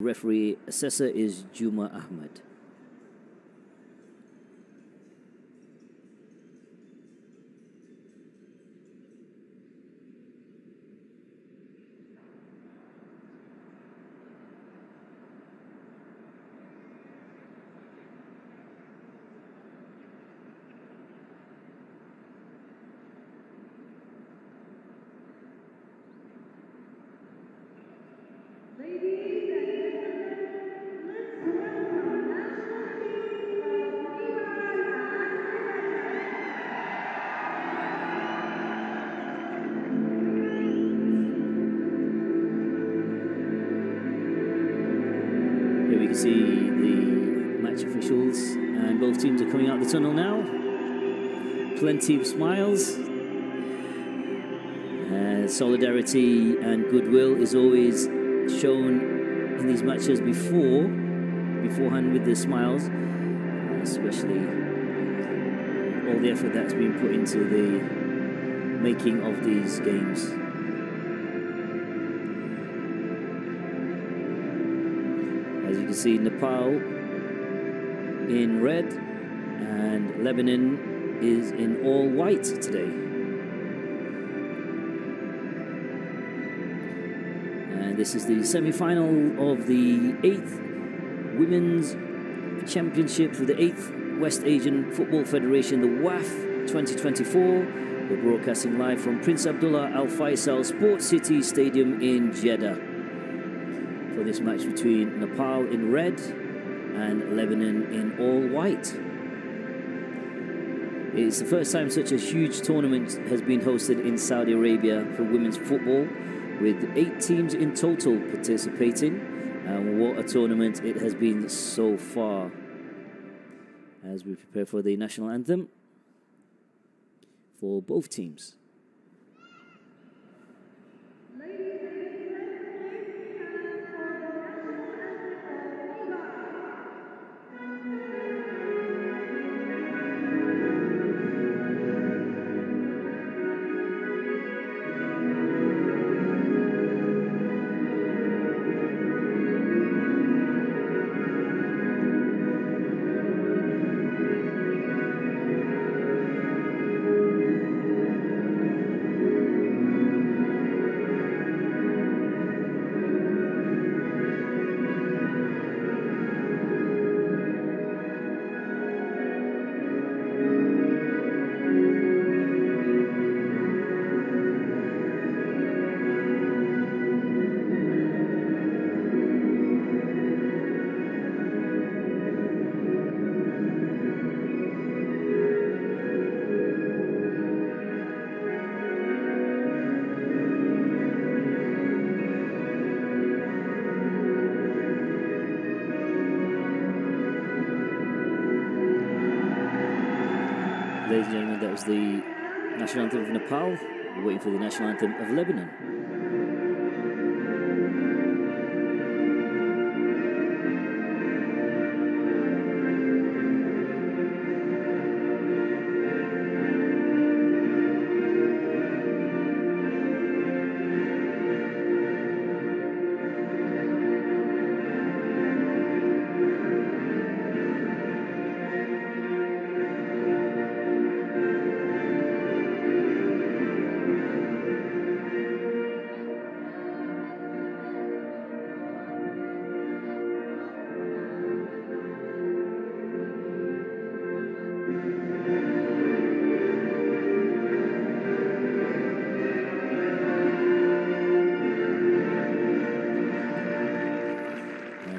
Referee assessor is Juma Ahmed. Here we can see the match officials, and both teams are coming out the tunnel now. Plenty of smiles. Solidarity and goodwill is always shown in these matches beforehand with the smiles, especially all the effort that's been put into the making of these games. As you can see, Nepal in red and Lebanon is in all white today. And this is the semi-final of the 8th Women's Championship for the 8th West Asian Football Federation, the WAFF 2024. We're broadcasting live from Prince Abdullah Al Faisal Sports City Stadium in Jeddah for this match between Nepal in red and Lebanon in all white. It's the first time such a huge tournament has been hosted in Saudi Arabia for women's football, with 8 teams in total participating, and what a tournament it has been so far. As we prepare for the national anthem for both teams. Ladies and gentlemen, that was the national anthem of Nepal. We're waiting for the national anthem of Lebanon.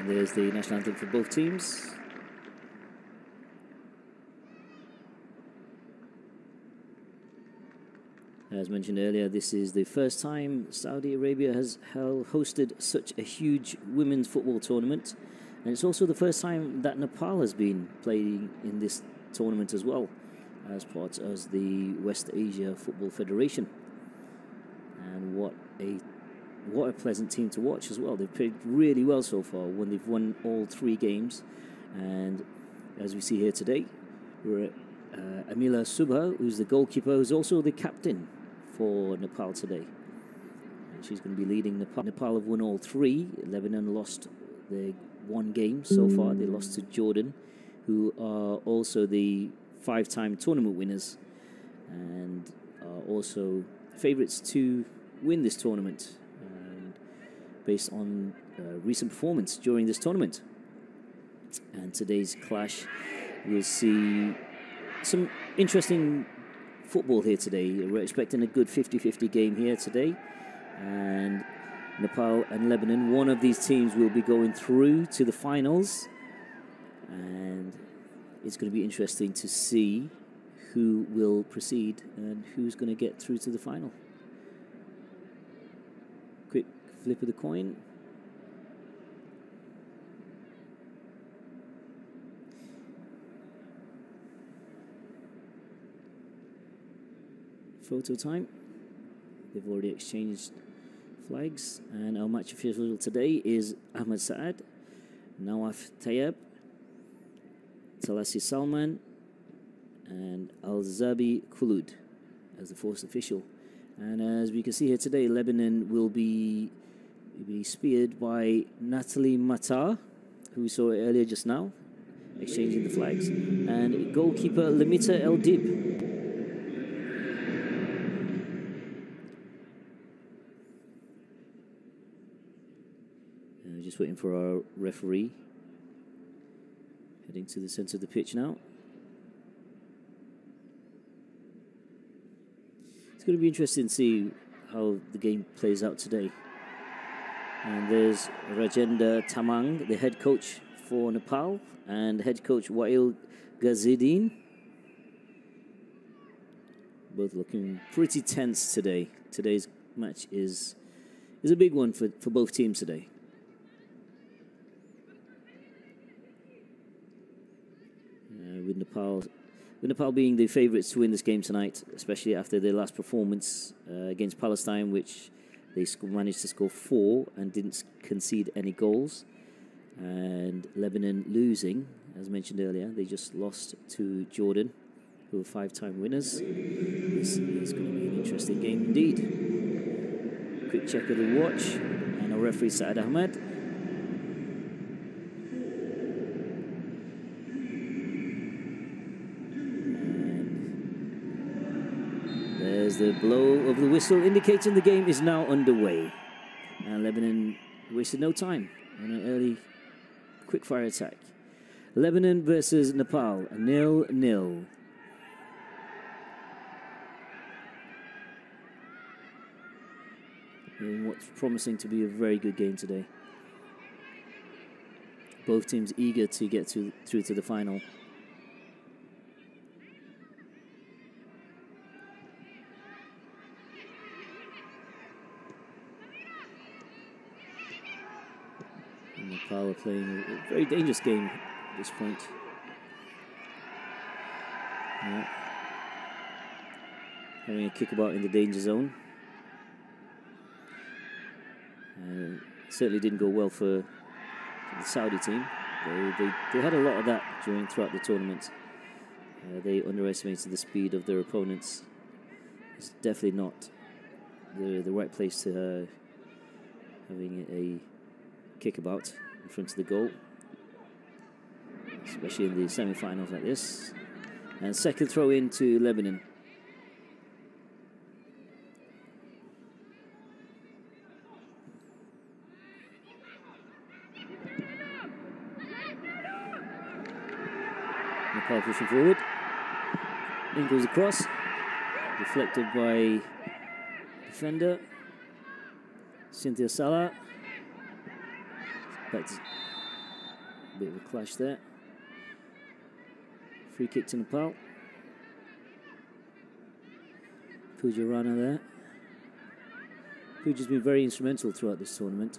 There's the national anthem for both teams. As mentioned earlier, this is the first time Saudi Arabia has hosted such a huge women's football tournament, and it's also the first time that Nepal has been playing in this tournament as well, as part of the West Asia Football Federation. And what a pleasant team to watch as well. They've played really well so far when they've won all 3 games. And as we see here today, we're at Amila Subha, who's the goalkeeper, who's also the captain for Nepal today. And she's going to be leading Nepal. Nepal have won all 3. Lebanon lost They won games so far. They lost to Jordan, who are also the 5-time tournament winners and are also favourites to win this tournament, based on recent performance during this tournament. And today's clash, we'll see some interesting football here today. We're expecting a good 50-50 game here today. And Nepal and Lebanon, one of these teams will be going through to the finals. And it's going to be interesting to see who will proceed and who's going to get through to the final. Quick flip of the coin. Photo time. They've already exchanged flags, and our match official today is Ahmed Saad, Nawaf Tayyab, Talasi Salman, and Al-Zabi Khulud as the fourth official. And as we can see here today, Lebanon will be speared by Natalie Matar, who we saw earlier just now, exchanging the flags, and goalkeeper Lamita El Dib. Just waiting for our referee. Heading to the centre of the pitch now. It's going to be interesting to see how the game plays out today. And there's Rajendra Tamang, the head coach for Nepal, and head coach Wael Ghazidin. Both looking pretty tense today. Today's match is a big one for both teams today. With Nepal being the favourites to win this game tonight, especially after their last performance against Palestine, which they managed to score 4 and didn't concede any goals. And Lebanon losing, as mentioned earlier, they just lost to Jordan, who are 5-time winners. This is going to be an interesting game indeed. Quick check of the watch, and our referee Saad Ahmed. There's the blow of the whistle indicating the game is now underway. And Lebanon wasted no time on an early quick-fire attack. Lebanon versus Nepal, 0-0. In what's promising to be a very good game today. Both teams eager to get through to the final. Nepal are playing a very dangerous game at this point. Having a kickabout in the danger zone. Certainly didn't go well for the Saudi team. They had a lot of that throughout the tournament. They underestimated the speed of their opponents. It's definitely not the right place to having a kickabout in front of the goal, especially in the semi-finals like this. And second throw in to Lebanon. Nepal pushing forward. In goes the cross, deflected by defender Cynthia Salah. That's a bit of a clash there. Free kick to Nepal. Pooja Rana there. Pooja's been very instrumental throughout this tournament.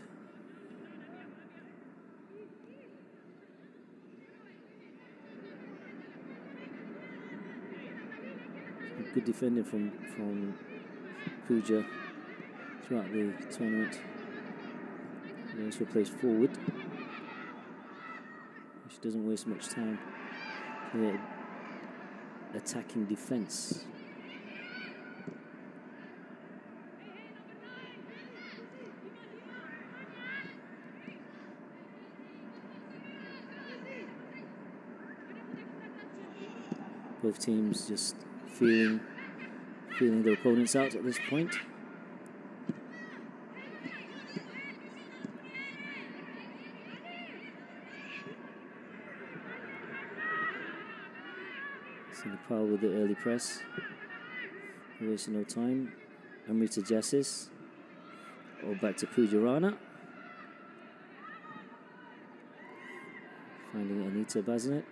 Good defending from Pooja throughout the tournament. He also plays forward. She doesn't waste much time for attacking defence. Both teams just feeling their opponents out at this point. So Nepal with the early press. Wasting no time. Amrita Jassis. Or back to Pooja Rana. Finding Anita Basnet.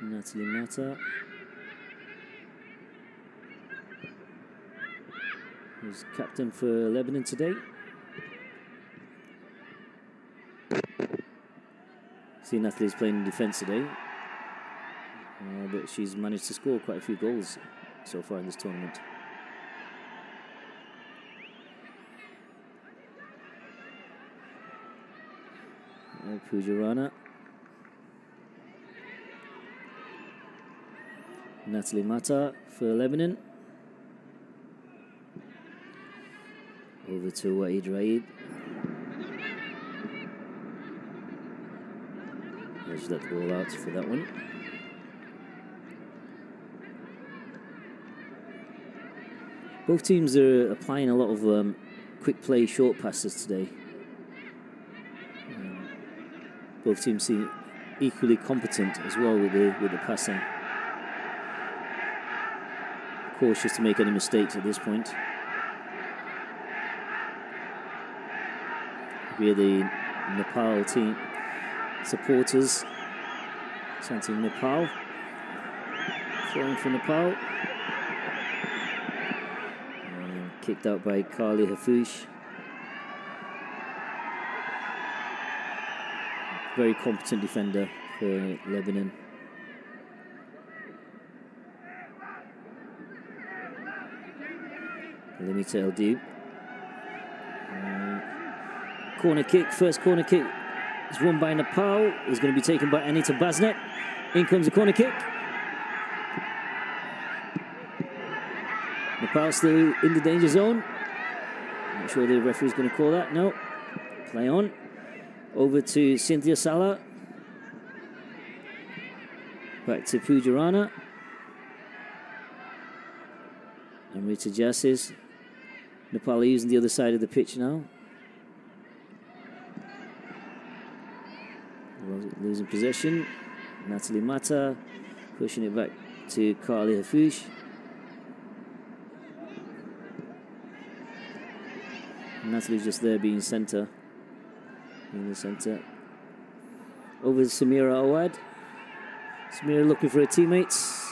Natalie Mata. Who's captain for Lebanon today. See, Natalie's playing in defence today. But she's managed to score quite a few goals so far in this tournament. Pooja Rana. Natalie Mata for Lebanon. Over to Waid Raid. Let's let the ball out for that one. Both teams are applying a lot of quick play short passes today. Both teams seem equally competent as well with the passing. Cautious to make any mistakes at this point. We are the Nepal team supporters chanting Nepal. Throwing for Nepal. Kicked out by Carly Hafouche. Very competent defender for Lebanon. Limita El Dib. Corner kick, first corner kick is won by Nepal. Is going to be taken by Anita Basnet. In comes the corner kick. Nepal still in the danger zone. Not sure the referee's going to call that. No. Play on. Over to Cynthia Salah. Back to Pooja Rana. Amrita Jassis. Nepal are using the other side of the pitch now. Losing possession. Natalie Mata pushing it back to Carly Hafouche. Natalie's just there being centre. In the centre. Over to Samira Awad. Samira looking for her teammates.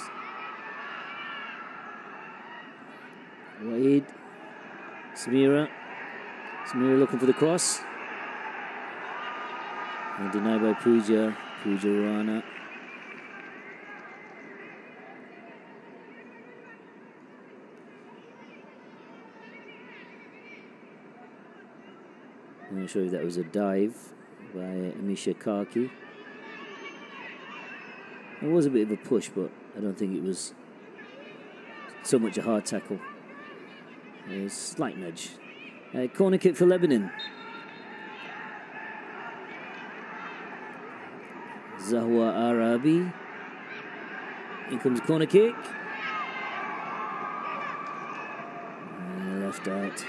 Waid. Samira looking for the cross. And denied by Pooja Rana. I'm going to show you that was a dive by Amisha Karki. It was a bit of a push, but I don't think it was so much a hard tackle. A slight nudge. Corner kick for Lebanon. Zahwa Arabi. In comes the corner kick. And left out.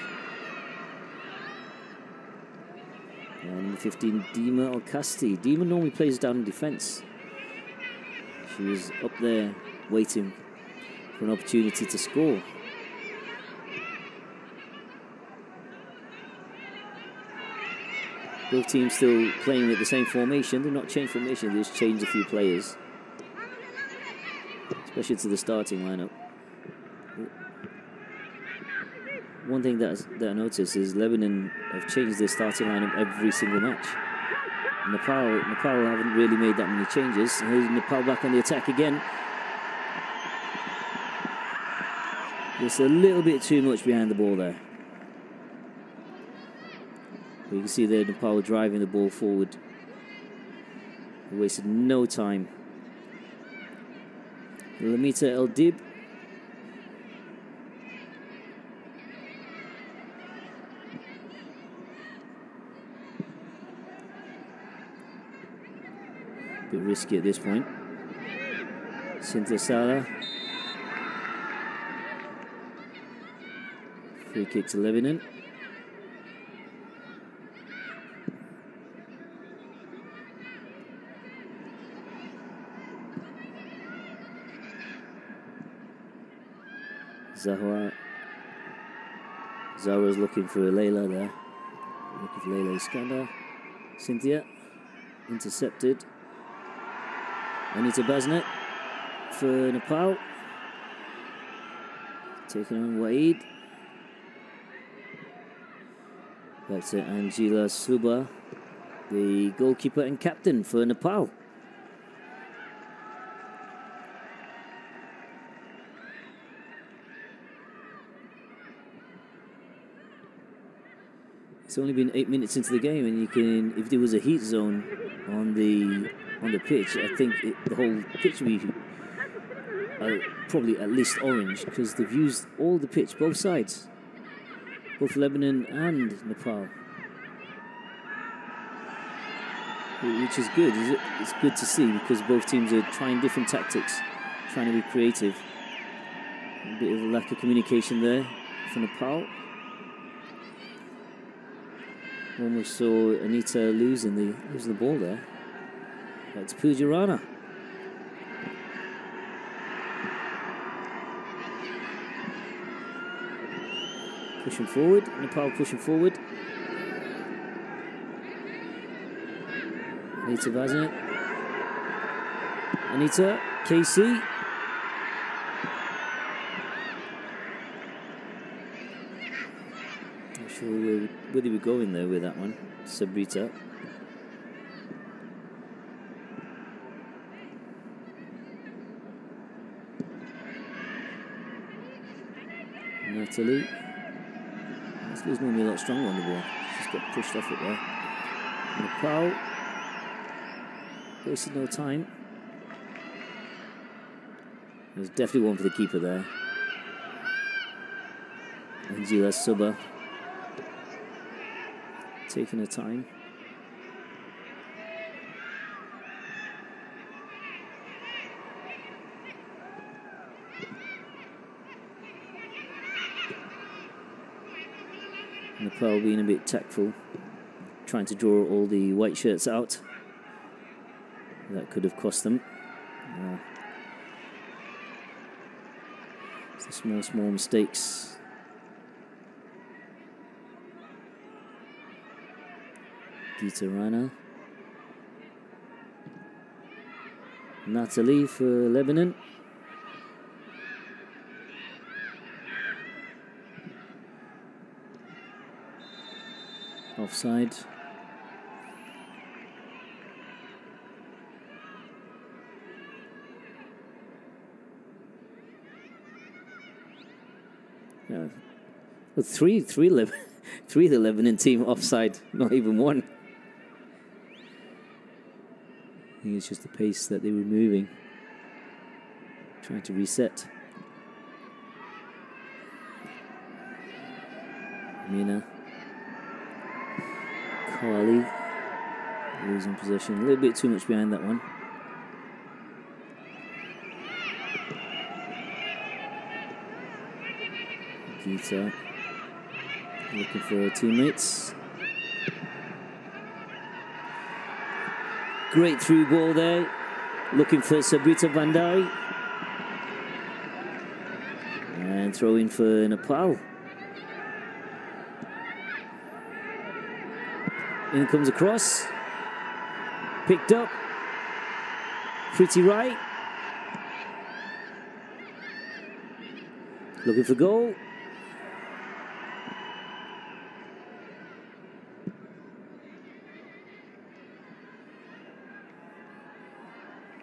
Number 15, Dima Al-Kasti. Dima normally plays down in defence. She was up there waiting for an opportunity to score. Both teams still playing with the same formation. They've not changed formation, they just changed a few players. Especially to the starting lineup. One thing that I noticed is Lebanon have changed their starting lineup every single match. Nepal haven't really made that many changes. Here's Nepal back on the attack again. There's a little bit too much behind the ball there. But you can see there Nepal driving the ball forward. They wasted no time. Lamita El Dib. Bit risky at this point. Cynthia Sala. Free kick to Lebanon. Zahra's looking for Layla there. Looking for Layla Iskandar. Cynthia. Intercepted. Anita Basnet for Nepal. Taking on Waid. Back to Angela Suba, the goalkeeper and captain for Nepal. It's only been 8 minutes into the game, and you can, if there was a heat zone on the pitch, I think the whole pitch would be probably at least orange, because they've used all the pitch, both sides, both Lebanon and Nepal, which is good. It's good to see, because both teams are trying different tactics, trying to be creative. A bit of a lack of communication there for Nepal. Almost saw Anita losing the ball there. That's Pujarana. Pushing forward, Nepal pushing forward. Anita Basnet. Anita, KC. Not sure where they were going there with that one. Sabrita. Natalie. Natalie's normally a lot stronger on the ball. She's got pushed off it there. Nepal. Wasted no time. There's definitely one for the keeper there. Angela Suba. Taking her time. Nepal being a bit tactful, trying to draw all the white shirts out. That could have cost them. It's the small mistakes. Gita Rana. Natalie for Lebanon. Offside. Yeah. Well, three of the Lebanon team offside, not even one. I think it's just the pace that they were moving, trying to reset. Mina. Carly losing possession, a little bit too much behind that one. Gita looking for her teammates. Great through ball there, looking for Sabrita Bandari. And throw in for Nepal. In comes across. Picked up. Pretty right. Looking for goal.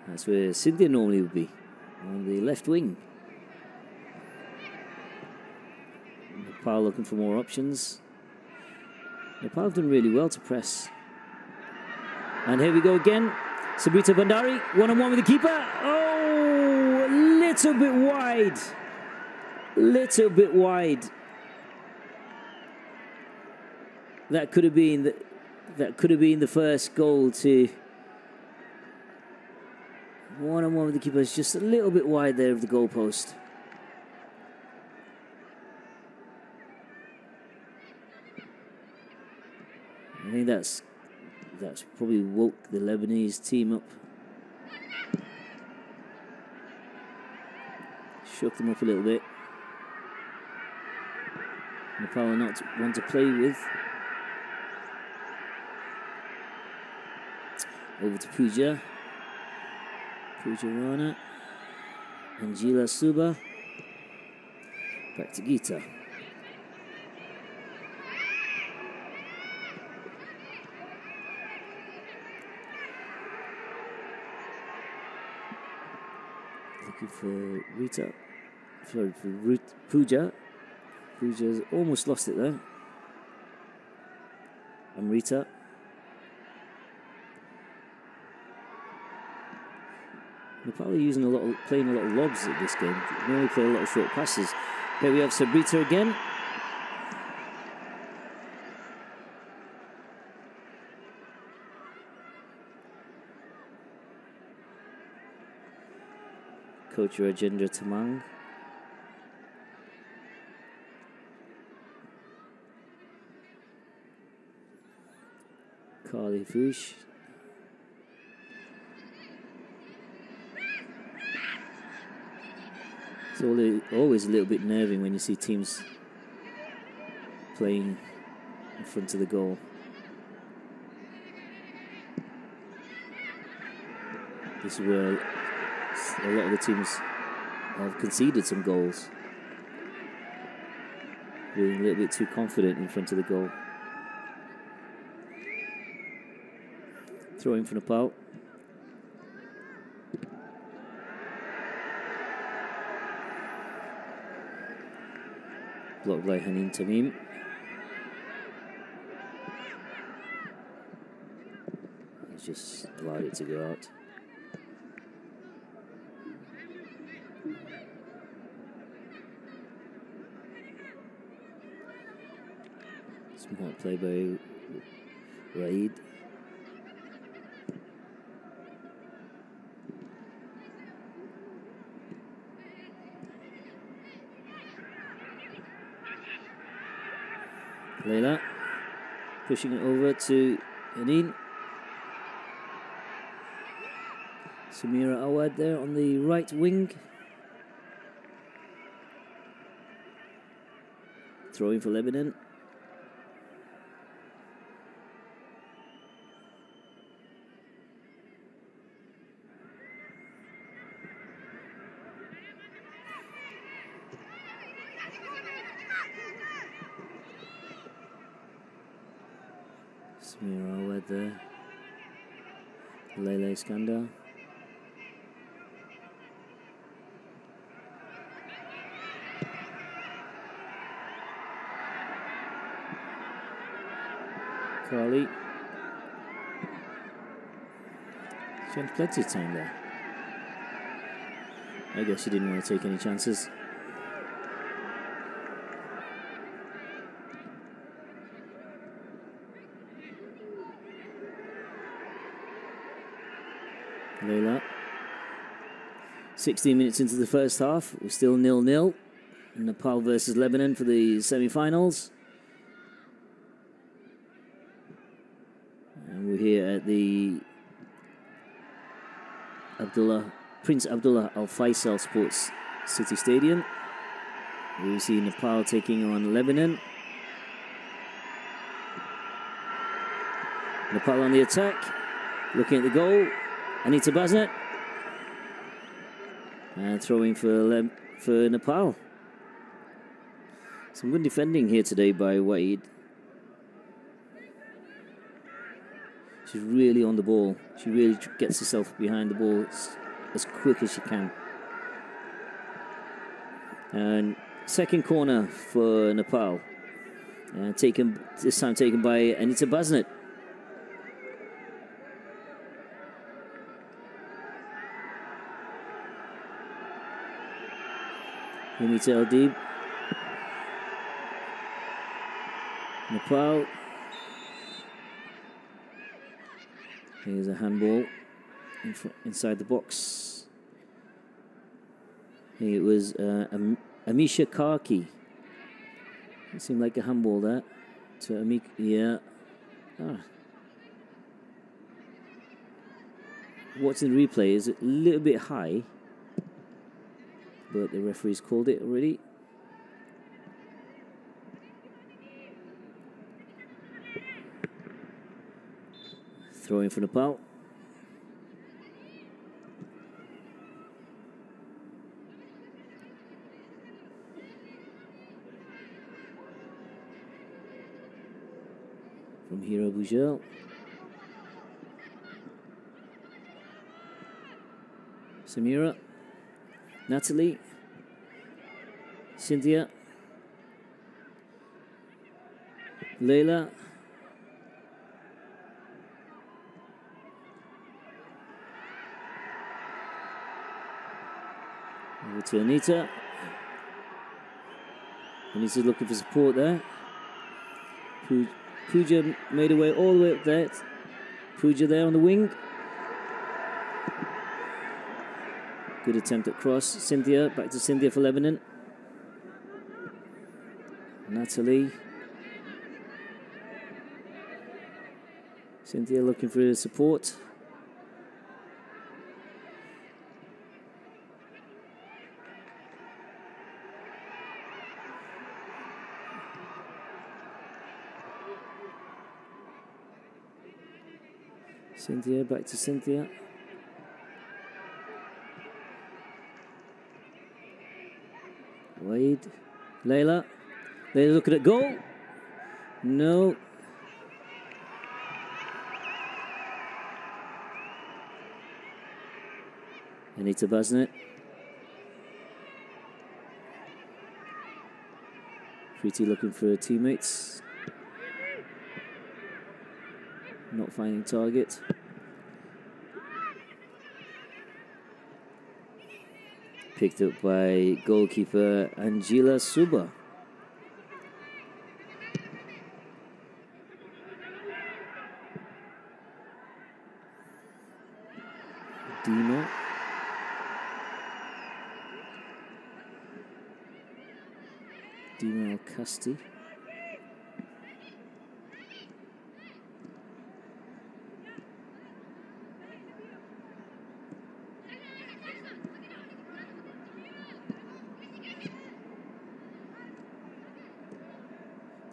That's where Cynthia normally would be, on the left wing. Nepal looking for more options. Nepal have done really well to press. And here we go again. Sabrita Bandari, one-on-one with the keeper. Oh, little bit wide. Little bit wide. That could have been the first goal to One-on-one with the keeper is just a little bit wide there of the goalpost. I think that's probably woke the Lebanese team up. Shook them up a little bit. Nepal are not one to play with. Over to Puja. Puja Rana. Angela Suba. Back to Gita. Looking for Rita. Sorry, for Puja. Puja's almost lost it there. And Rita. Nepal are using playing a lot of lobs at this game. They only play a lot of short passes. Here we have Sabrita again. Coach Rajendra Tamang. Carly Fush. It's always a little bit nerving when you see teams playing in front of the goal. This is where a lot of the teams have conceded some goals. Being a little bit too confident in front of the goal. Throw in for Nepal. Blocked by Hanin Tamim. He's just allowed it to go out. Smart play by Raid. Leila pushing it over to Hanin. Samira Awad there on the right wing. Throwing for Lebanon. Samira Awad there. Leila Iskandar. Carly. She had plenty of time there. I guess she didn't want to take any chances. Leila. 16 minutes into the first half. We're still 0-0. Nepal versus Lebanon for the semi-finals. And we're here at the Prince Abdullah Al Faisal Sports City Stadium. We see Nepal taking on Lebanon. Nepal on the attack. Looking at the goal. Anita Basnet. And throwing for Nepal. Some good defending here today by Waid. She's really on the ball. She really gets herself behind the ball as quick as she can. And second corner for Nepal. This time taken by Anita Basnet. Humita Aldib. Nepal. Here's a handball inside the box. I think it was Amisha Karki. It seemed like a handball there to Amik. Yeah. Ah. Watching the replay is a little bit high, but the referee's called it already. Throw in for Nepal. From Hira Bujel. Samira. Natalie. Cynthia. Leila. Over to Anita. Anita's looking for support there. Pooja made her way all the way up there. Pooja there on the wing. Good attempt at cross. Cynthia, back to Cynthia for Lebanon. Natalie. Cynthia looking for support. Cynthia, back to Cynthia. Wade. Leila. Leila looking at goal. No. Anita Basnet. Preeti looking for her teammates. Not finding target. Picked up by goalkeeper Angela Suba. Dima. Dima Al-Kasti.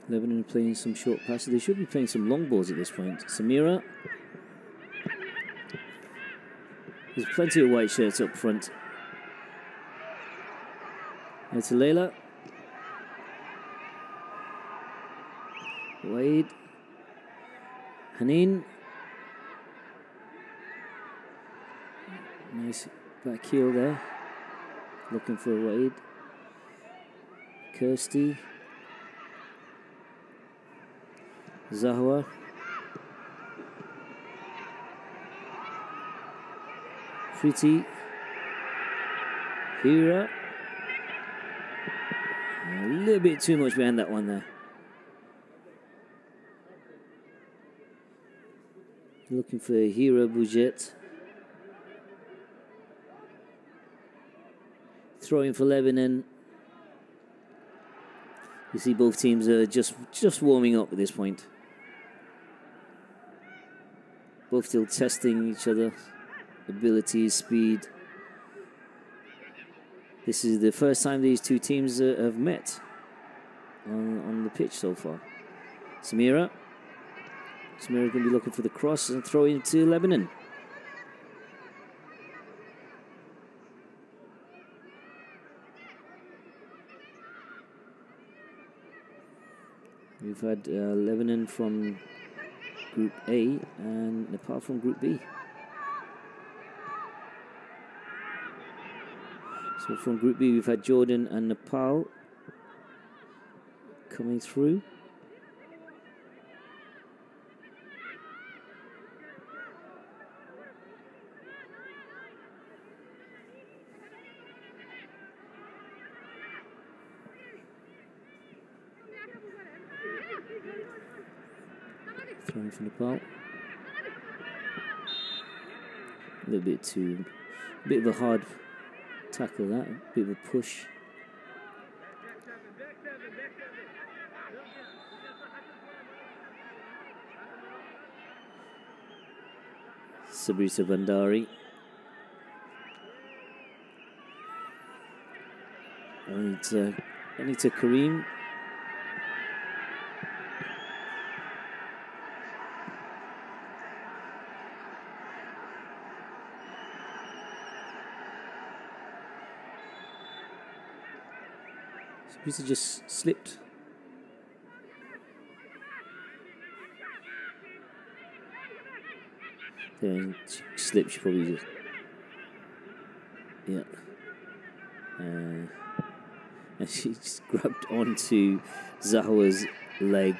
Lebanon playing some short passes. They should be playing some long balls at this point. Samira. There's plenty of white shirts up front. Now to Leila. Wade. Haneen. Nice back heel there. Looking for Wade. Kirsty. Zahwa. Preeti. Hira. A little bit too much behind that one there. Looking for Hira Bujet. Throwing for Lebanon. You see both teams are just warming up at this point. Both still testing each other, abilities, speed. This is the first time these two teams have met on the pitch so far. Samira. Samira going to be looking for the cross and throw into Lebanon. We've had Lebanon from Group A and Nepal from Group B. So from Group B, we've had Jordan and Nepal coming through. Throwing for Nepal. A little bit of a hard tackle that. A bit of a push. Sabrita Bandari. Anita Karim. Sabrita just slipped. Then she slipped, she probably just... Yeah. And she just grabbed onto Zahwa's leg,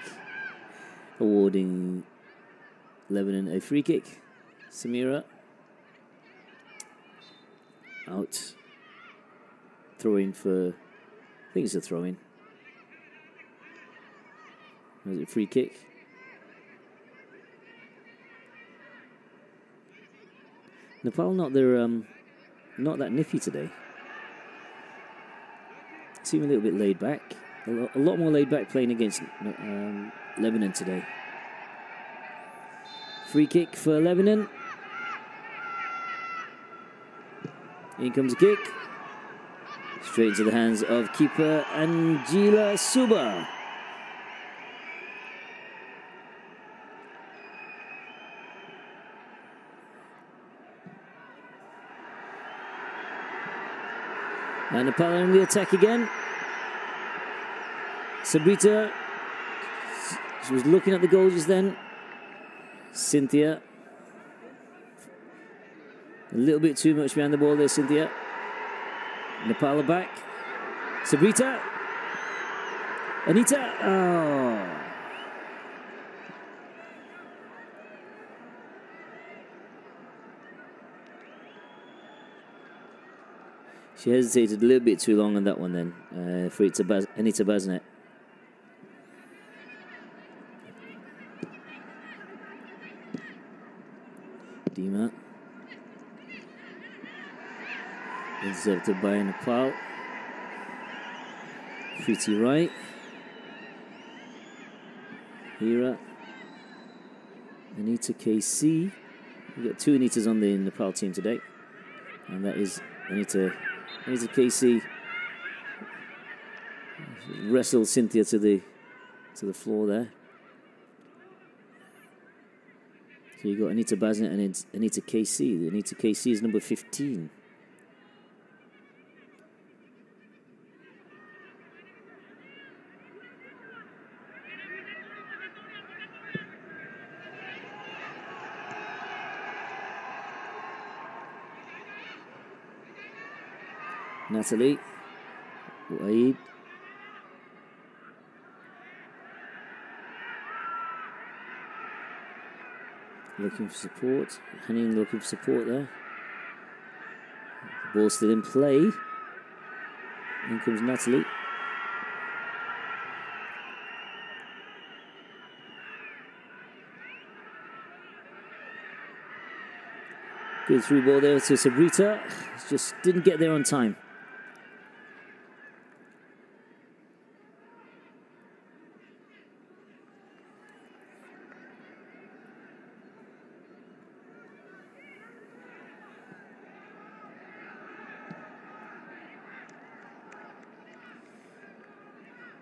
awarding Lebanon a free kick. Samira out, throwing for, I think it's a throw-in. Was it a free kick? Nepal not that nippy today. Seem a little bit laid back. A lot more laid back playing against Lebanon today. Free kick for Lebanon. In comes a kick. Straight into the hands of keeper Angela Suba. And Nepal on the attack again. Sabrita, she was looking at the goal just then. Cynthia, a little bit too much behind the ball there, Cynthia. Nepal are back. Sabrita, Anita, oh. She hesitated a little bit too long on that one then, for it to Anita Basnet. Dima. Intercepted by Nepal. Pretty right. Hira. Anita KC. We've got two Anitas on the Nepal team today. And that is Anita KC. Wrestled Cynthia to the floor there. So you got Anita Basnet and Anita KC. The Anita KC is number 15. Natalie Waid. Looking for support. Hanin looking for support there. The ball still in play. In comes Natalie. Good through ball there to Sabrita. Just didn't get there on time.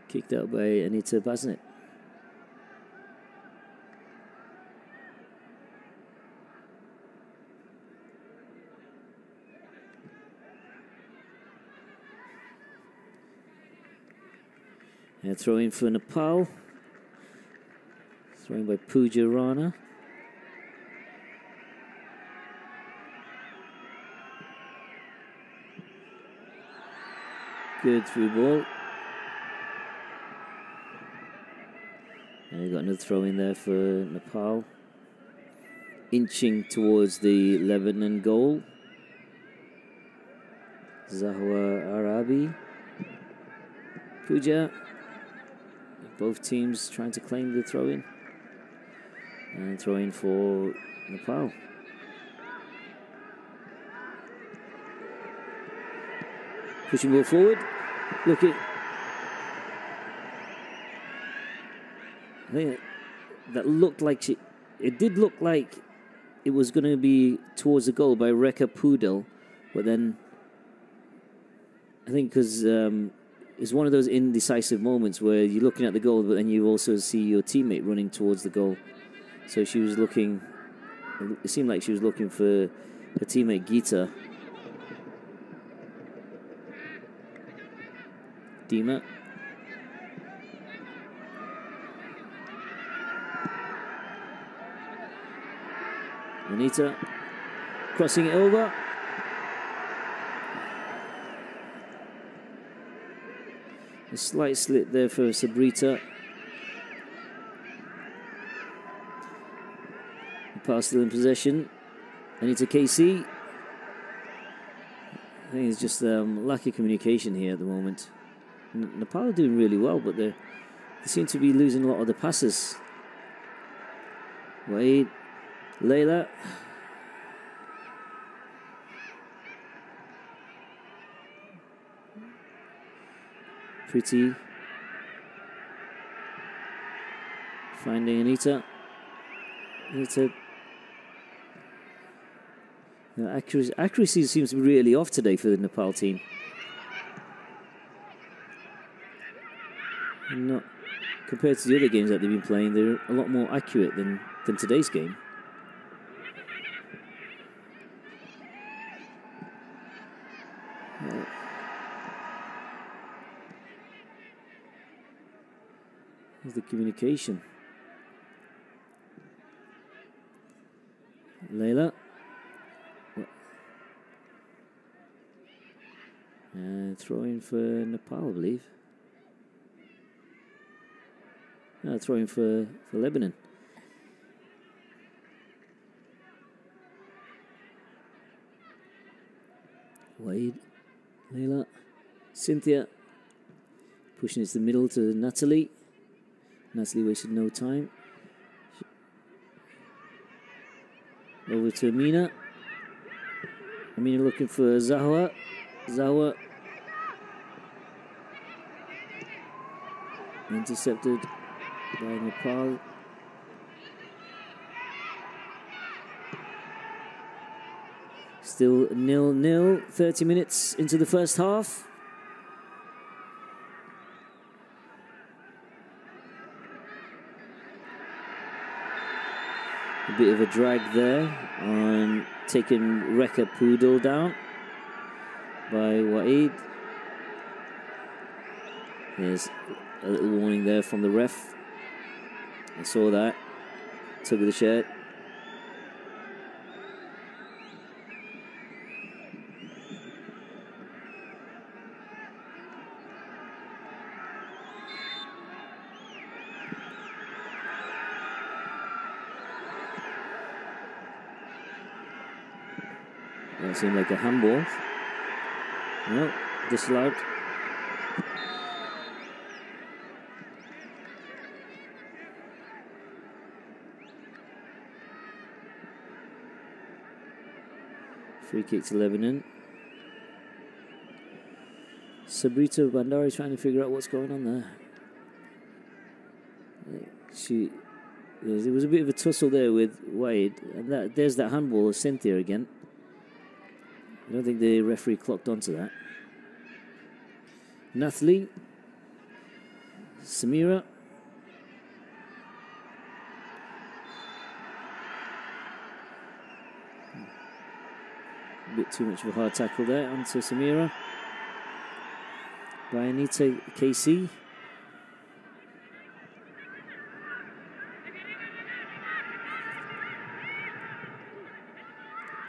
Kicked out by Anita Basnet. And throwing for Nepal. Throwing by Pooja Rana. Good through ball. And we've got another throw in there for Nepal. Inching towards the Lebanon goal. Zahwa Arabi. Pooja. Both teams trying to claim the throw in. And throw in for Nepal. Pushing ball forward. Look at. I think that looked like it did look like it was going to be towards the goal by Rekha Pudel, but then I think because it's one of those indecisive moments where you're looking at the goal, but then you also see your teammate running towards the goal. So she was looking. It seemed like she was looking for her teammate Geeta. Dima. Anita crossing it over. A slight slip there for Sabrita. Pass still in possession. Anita KC. I think it's just lack of communication here at the moment. Nepal are doing really well, but they seem to be losing a lot of the passes. Wade, Layla. Pretty. Finding Anita. Anita. Accuracy seems to be really off today for the Nepal team. Not compared to the other games that they've been playing, they're a lot more accurate than today's game. There's the communication. Layla. And throwing for Nepal, I believe. No, throwing for Lebanon. Wade, Layla, Cynthia. Pushing it to the middle to Natalie. Natalie wasted no time. Over to Amina. Amina looking for Zahwa. Zahwa. Intercepted by Nepal. Still 0-0, 30 minutes into the first half. A bit of a drag there on taking Rekha Pudel down by Waid. There's a little warning there from the ref. I saw that. Tug of the shirt. That seemed like a handball. No, disallowed. Free kick to Lebanon. Sabrita Bandari is trying to figure out what's going on there. There was a bit of a tussle there with Wade, and there's that handball of Cynthia again. I don't think the referee clocked onto that. Nathalie. Samira. A bit too much of a hard tackle there onto Samira. By Anita KC.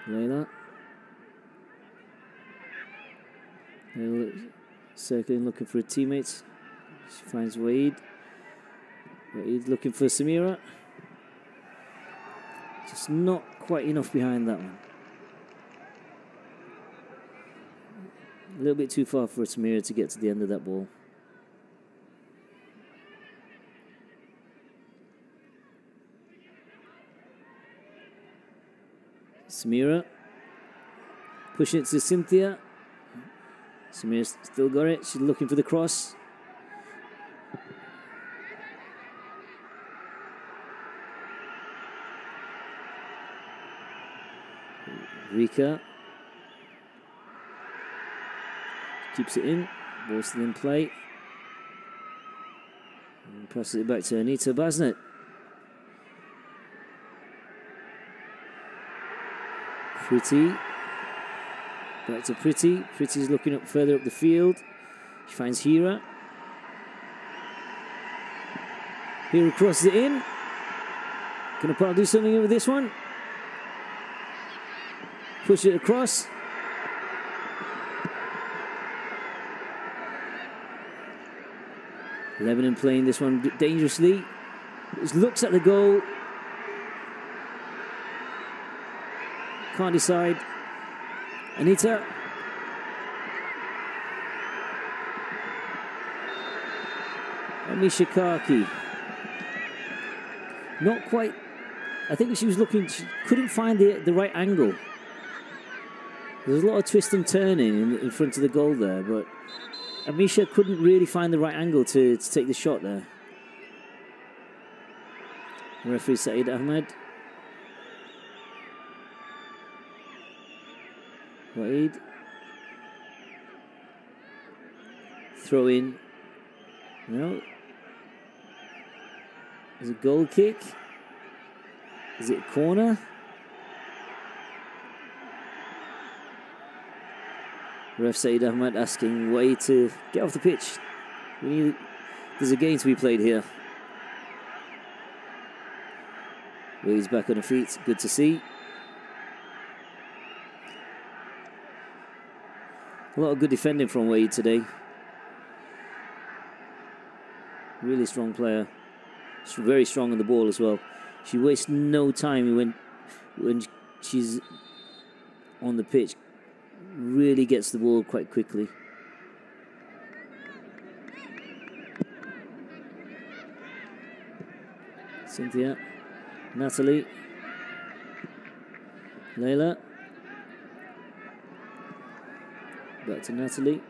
Layla. Circling, looking for her teammates. She finds Wade. Wade looking for Samira. Just not quite enough behind that one. A little bit too far for Samira to get to the end of that ball. Samira pushing it to Cynthia. Samira's still got it. She's looking for the cross. Rika keeps it in. Ball still in play. And passes it back to Anita Basnet. Pretty. Back to Pretty. Pretty's looking up further up the field. She finds Hira. Hira crosses it in. Can Nepal do something with this one? Push it across. Lebanon playing this one dangerously. Just looks at the goal. Can't decide. Anita. Amisha Kaki. Not quite. I think she was looking. She couldn't find the right angle. There's a lot of twist and turning in front of the goal there, but Amisha couldn't really find the right angle to take the shot there. Referee Saeed Ahmed. Waid. Throw in. No. Is it a goal kick? Is it a corner? Ref Saeed Ahmed asking Waid to get off the pitch. There's a game to be played here. Waid's back on the feet. Good to see. A lot of good defending from Waid today. Really strong player. She's very strong on the ball as well. She wastes no time when she's on the pitch. Really gets the ball quite quickly. Cynthia, Natalie, Layla. Back to Natalie.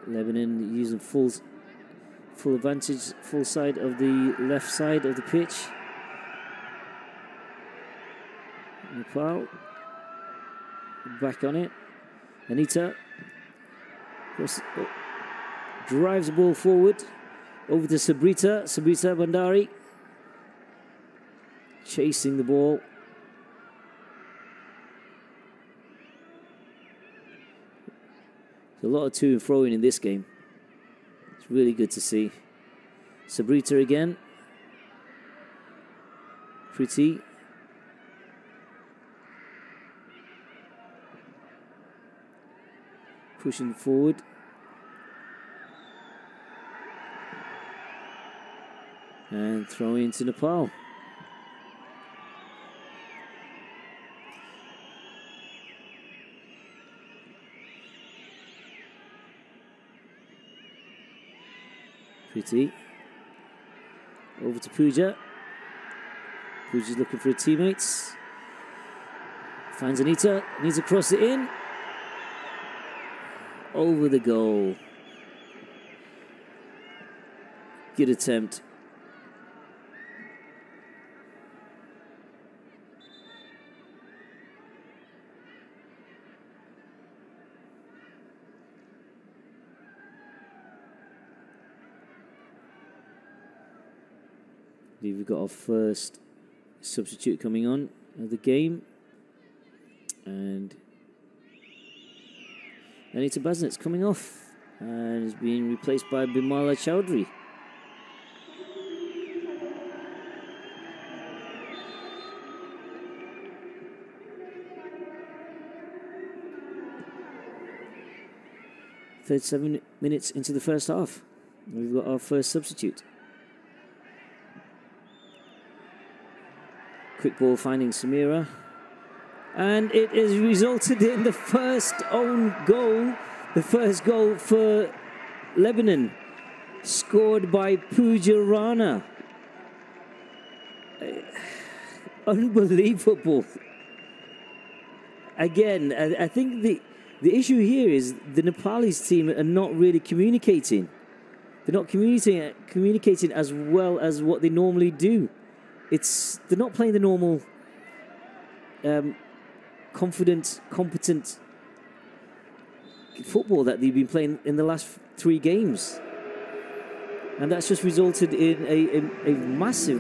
Lebanon using full advantage, full side of the left side of the pitch. Nepal back on it. Anita drives the ball forward over to Sabrita Bandari, chasing the ball. There's a lot of to and fro in this game. It's really good to see. Sabrita again. Pretty. Pushing forward. And throwing into Nepal. Pretty. Over to Pooja. Pooja's looking for her teammates. Finds Anita. Needs to cross it in. Over the goal. Good attempt. We've got our first substitute coming on of the game. And Anita Basnet's coming off and is being replaced by Bimala Chowdhury. "37 minutes into the first half. We've got our first substitute. Quick ball finding Samira. And it has resulted in the first own goal. The first goal for Lebanon. Scored by Pooja Rana. Unbelievable. again, I think the issue here is the Nepalese team are not really communicating. They're not communicating as well as what they normally do. They're not playing the normal confident, competent football that they've been playing in the last 3 games. And that's just resulted in a massive,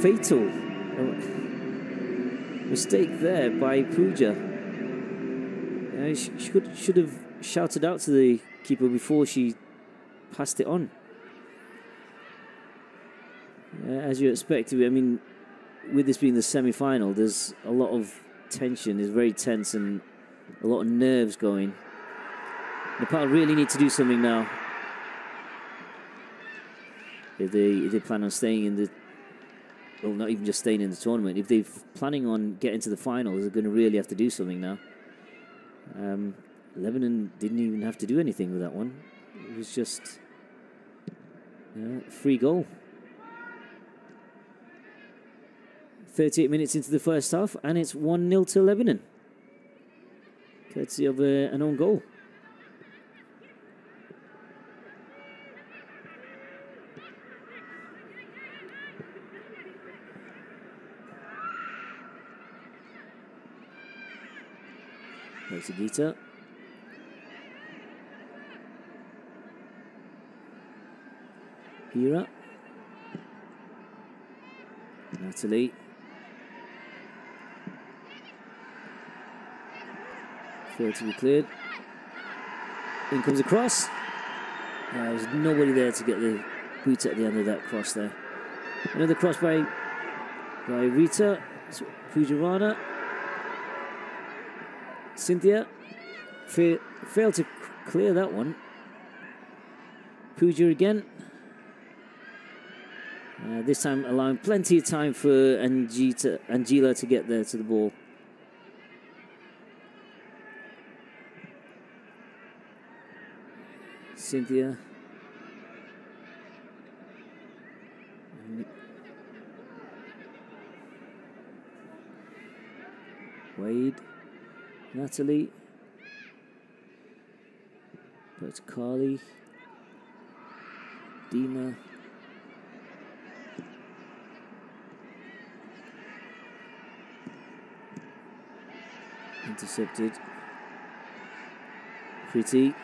fatal mistake there by Pooja. She should have shouted out to the keeper before she passed it on. As you expect, I mean, with this being the semi-final, there's a lot of tension. It's very tense and a lot of nerves going. Nepal really need to do something now if they plan on staying in the, well, not even just staying in the tournament. If they're planning on getting to the finals, they're going to really have to do something now. Lebanon didn't even have to do anything with that one. It was just free goal. 38 minutes into the first half, and it's 1-0 to Lebanon, courtesy of an own goal. There's Gita. Hira. Natalie. Failed to be cleared. In comes a cross. There's nobody there to get the boot at the end of that cross there. Another cross by Rita. Pujarana. Cynthia. Failed to clear that one. Pooja again. This time allowing plenty of time for Angela to get there to the ball. Cynthia. Wade. Natalie. But Carly. Dima. Intercepted. Pretty.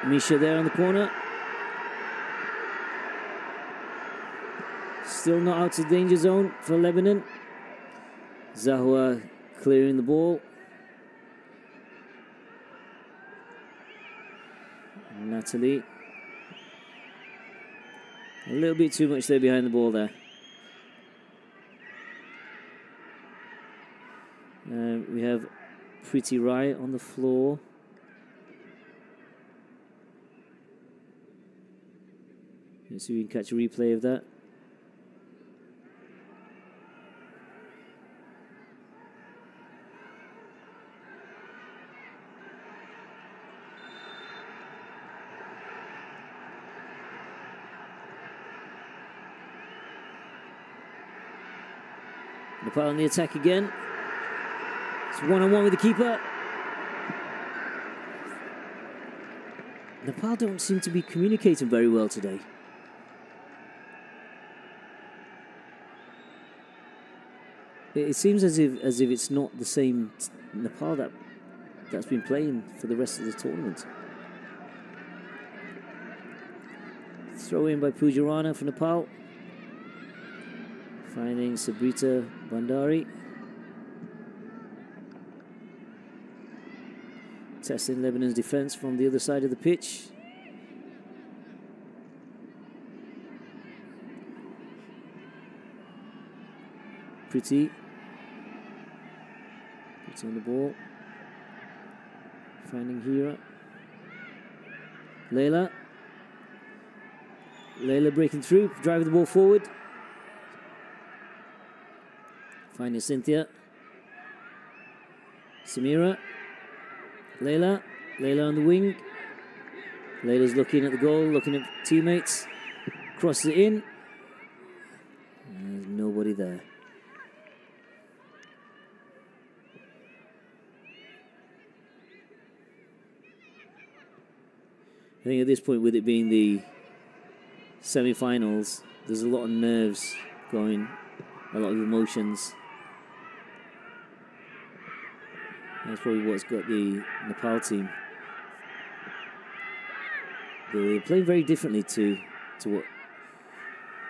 Misha there on the corner. Still not out of danger zone for Lebanon. Zahwa clearing the ball. Natalie. A little bit too much there behind the ball there. We have Pretty Rai on the floor. Let's see if we can catch a replay of that. Nepal on the attack again. It's one-on-one with the keeper. Nepal don't seem to be communicating very well today. It seems as if it's not the same Nepal that's been playing for the rest of the tournament. Throw in by Pujarana for Nepal. Finding Sabrita Bandari. Testing Lebanon's defense from the other side of the pitch. Pretty on the ball. Finding Hira. Layla breaking through, driving the ball forward. Finding Cynthia. Samira. Layla on the wing. Layla's looking at the goal, looking at teammates. Crosses it in. think at this point, with it being the semi-finals, there's a lot of nerves going, a lot of emotions. That's probably what's got the Nepal team. They're playing very differently to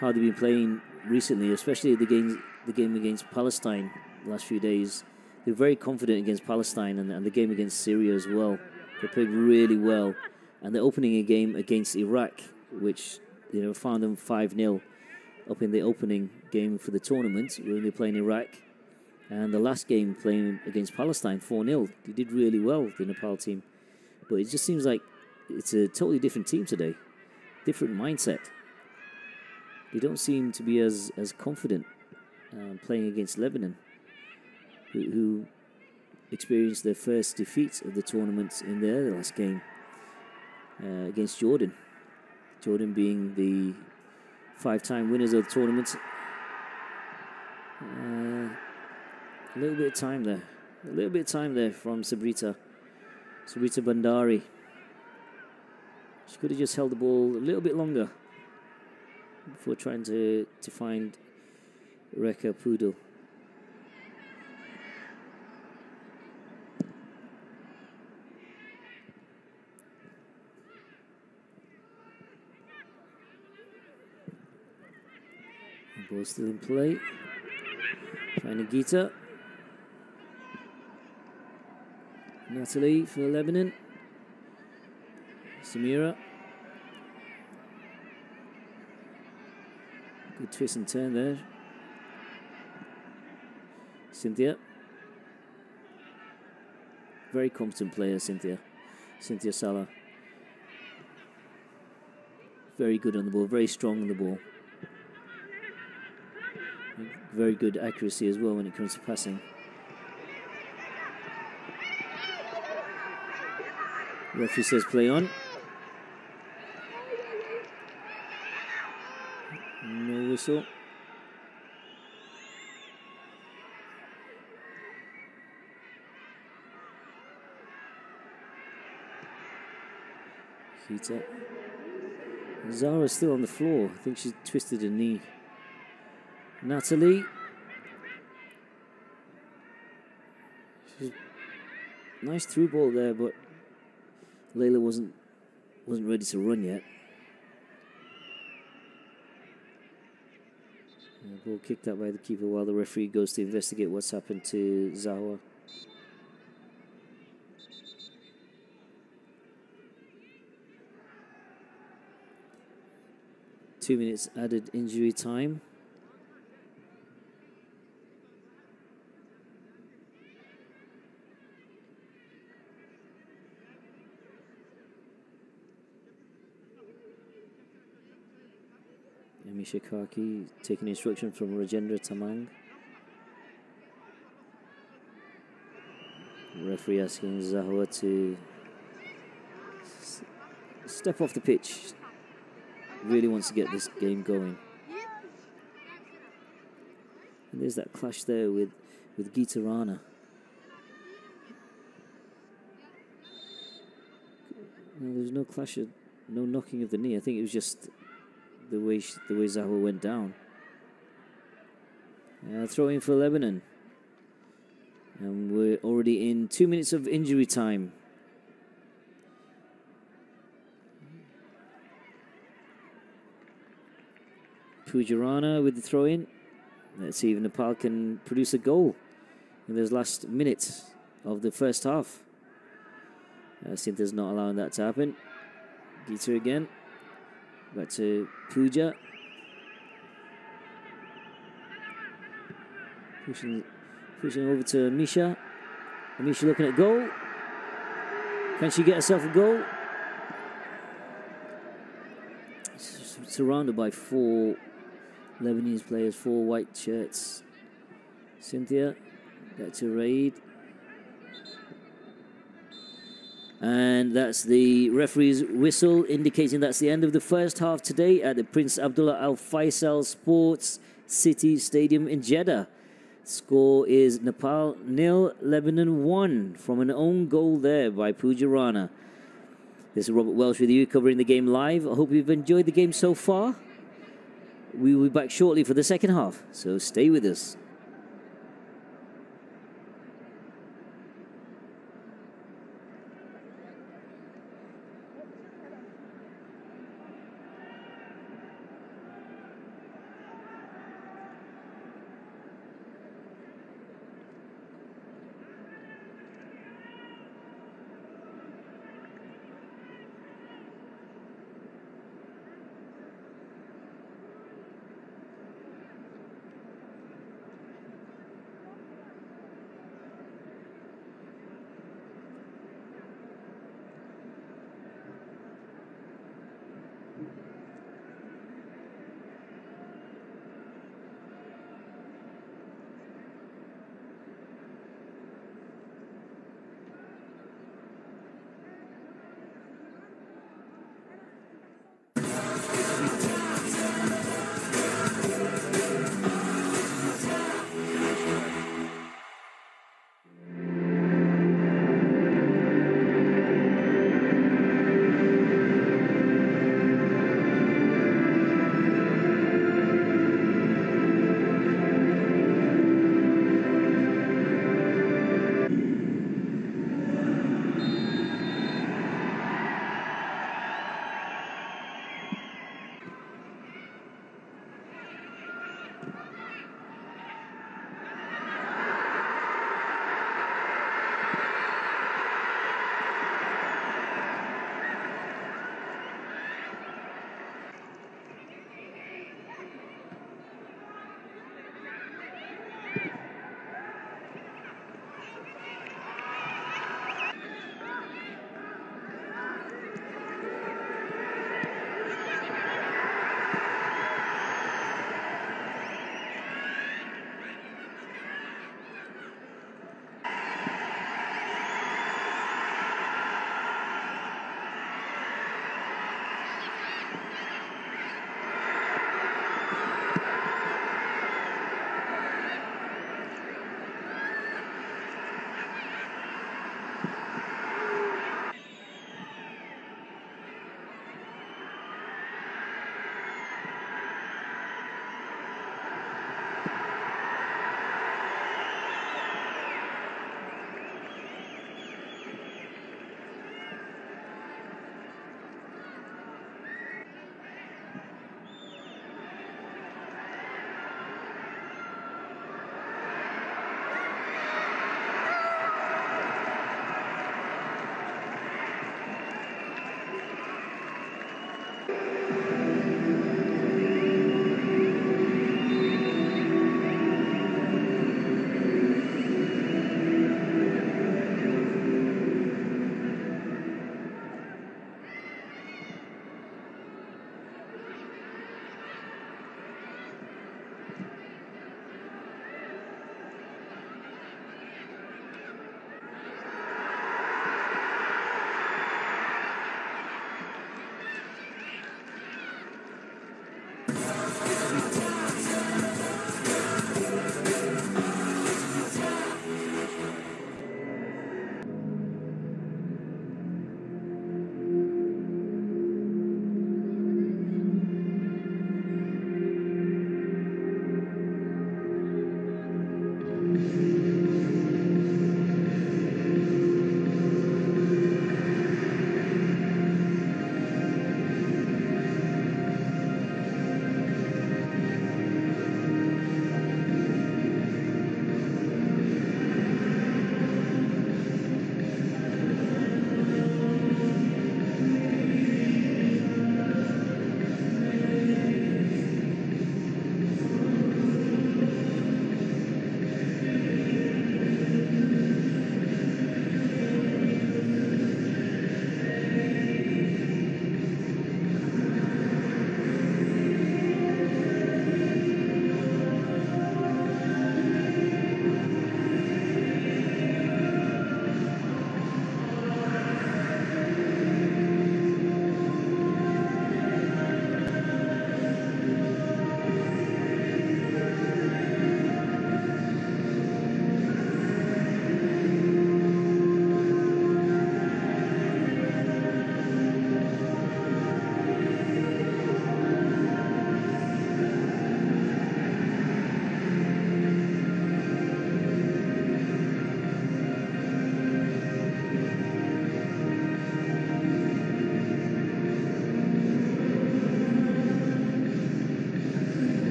how they've been playing recently, especially the game against Palestine the last few days. They're very confident against Palestine and the game against Syria as well. They played really well, and they're opening a game against Iraq, which found them 5-0 up in the opening game for the tournament when they're playing Iraq. And the last game playing against Palestine, 4-0. They did really well, the Nepal team. But it just seems like it's a totally different team today. Different mindset. They don't seem to be as confident playing against Lebanon, who experienced their first defeat of the tournament in their last game against Jordan. Jordan being the 5-time winners of the tournament. A little bit of time there. A little bit of time there from Sabrita Bandari. She could have just held the ball a little bit longer before trying to find Rekha Pudel. The ball still in play. Finding Gita. Natalie for Lebanon. Samira. Good twist and turn there. Cynthia. Very competent player, Cynthia. Cynthia Salah. Very good on the ball, very strong on the ball. Very good accuracy as well when it comes to passing. Referee says play on. No whistle. Kita. Zara's still on the floor. I think she twisted her knee. Natalie. Nice through ball there, but Layla wasn't ready to run yet. The ball kicked out by the keeper while the referee goes to investigate what's happened to Zawa. Two minutes added injury time. Amisha Kaki taking instruction from Rajendra Tamang. Referee asking Zahwa to step off the pitch. Really wants to get this game going. And there's that clash there with Gita Rana. No, there's no clash, no knocking of the knee. I think it was just the way Zahwa went down. Throw in for Lebanon. And we're already in 2 minutes of injury time. Pujarana with the throw in. Let's see if Nepal can produce a goal in this last minute of the first half. Cynthia's not allowing that to happen. Gita again. Back to Puja. Pushing over to Misha. Misha looking at goal. Can she get herself a goal? Surrounded by 4 Lebanese players, 4 white shirts. Cynthia, back to Raid. And that's the referee's whistle indicating that's the end of the first half today at the Prince Abdullah Al Faisal Sports City Stadium in Jeddah. Score is Nepal 0, Lebanon 1 from an own goal there by Pujarana. This is Robert Welsh with you, covering the game live. I hope you've enjoyed the game so far. We will be back shortly for the second half, so stay with us.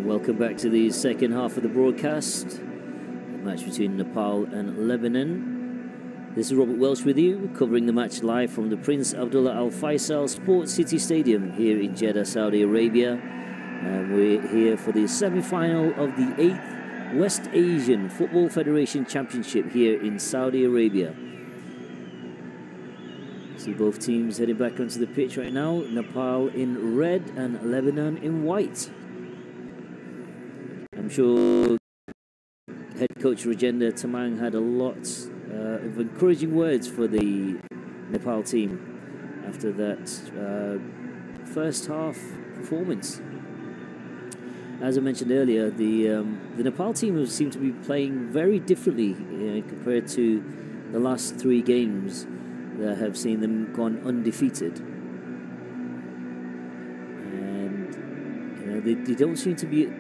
Welcome back to the second half of the broadcast. The match between Nepal and Lebanon. This is Robert Welsh with you, covering the match live from the Prince Abdullah Al Faisal Sports City Stadium here in Jeddah, Saudi Arabia. And we're here for the semi-final of the 8th West Asian Football Federation Championship here in Saudi Arabia. See both teams heading back onto the pitch right now. Nepal in red and Lebanon in white. I'm sure head coach Rajendra Tamang had a lot of encouraging words for the Nepal team after that first half performance. As I mentioned earlier, the Nepal team seemed to be playing very differently compared to the last 3 games that have seen them gone undefeated. And they don't seem to be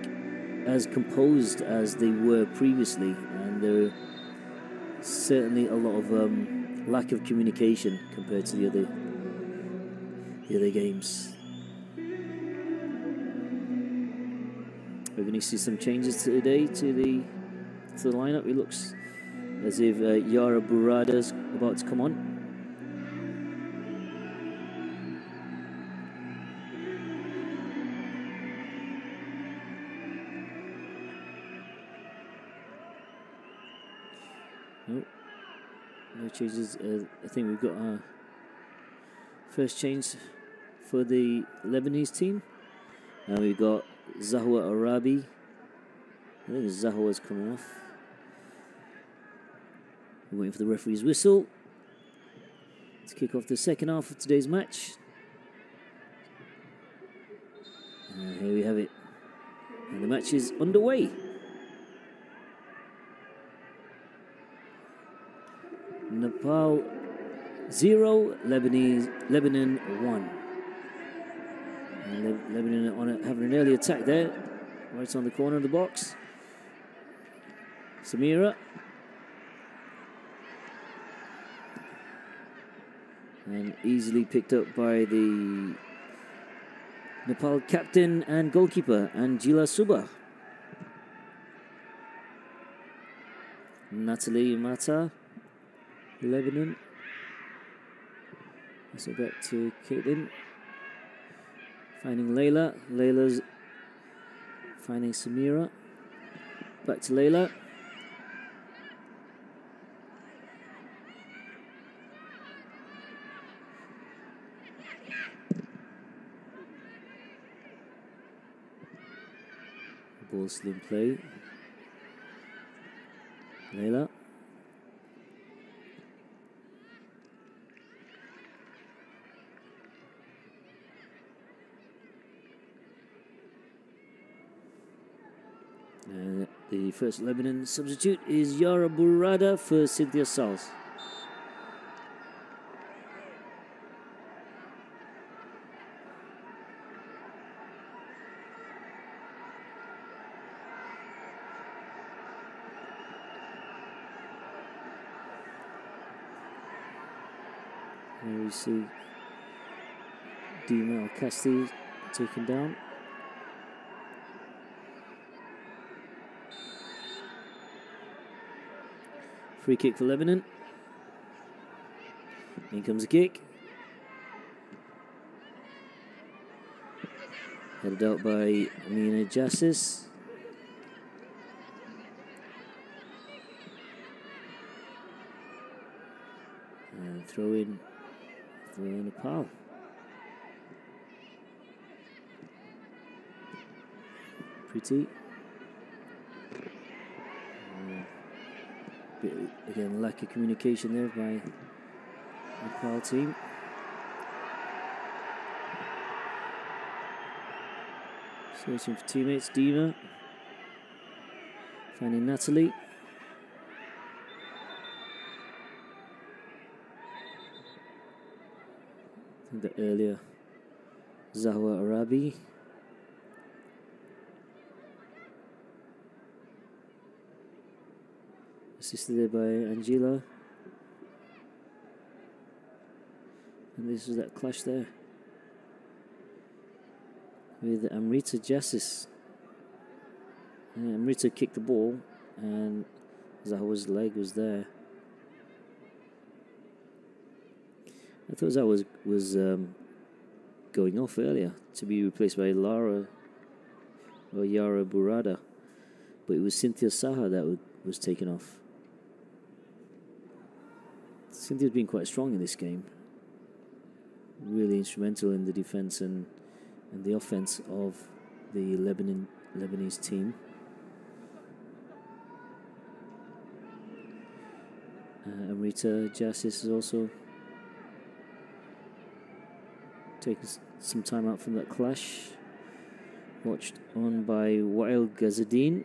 as composed as they were previously, and there's certainly a lot of lack of communication compared to the other games. We're going to see some changes today to the lineup. It looks as if Yara Burada's about to come on. No changes. I think we've got our first change for the Lebanese team. And we've got Zahwa Arabi. I think Zahwa's coming off. We're waiting for the referee's whistle to kick off the second half of today's match. And here we have it. And the match is underway. Nepal 0, Lebanon 1. And Lebanon having an early attack there, right on the corner of the box. Samira. And easily picked up by the Nepal captain and goalkeeper, Angela Suba. Natalie Mata. Lebanon. So back to Caitlin. Finding Layla. Layla's finding Samira. Back to Layla. Ball still in play. Layla. The first Lebanon substitute is Yara Burada for Cynthia Sals. Here we see Dima Al-Kasti taken down. Free kick for Lebanon. In comes a kick. Headed out by Amina Jassis. And throw in for Nepal. Pretty. Again, lack of communication there by the Nepal team. Searching for teammates. Dima. Finding Natalie. I think that earlier. Zahwa Arabi. Assisted there by Angela. And this was that clash there with Amrita Jassis. Amrita kicked the ball, and Zahawa's leg was there. I thought Zahawa was going off earlier to be replaced by Yara Burada, but it was Cynthia Saha that was taken off. Cynthia's been quite strong in this game, really instrumental in the defense and the offense of the Lebanese team. Amrita Jassis has also taken some time out from that clash. Watched on by Wael Ghazadeen.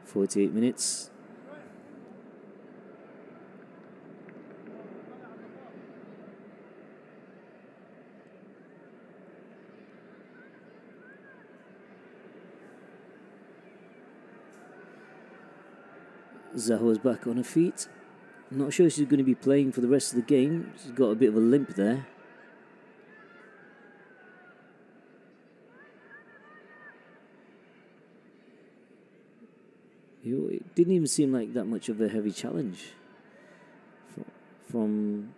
"48 minutes. Zahawa's back on her feet. I'm not sure she's going to be playing for the rest of the game. She's got a bit of a limp there. It didn't even seem like that much of a heavy challenge from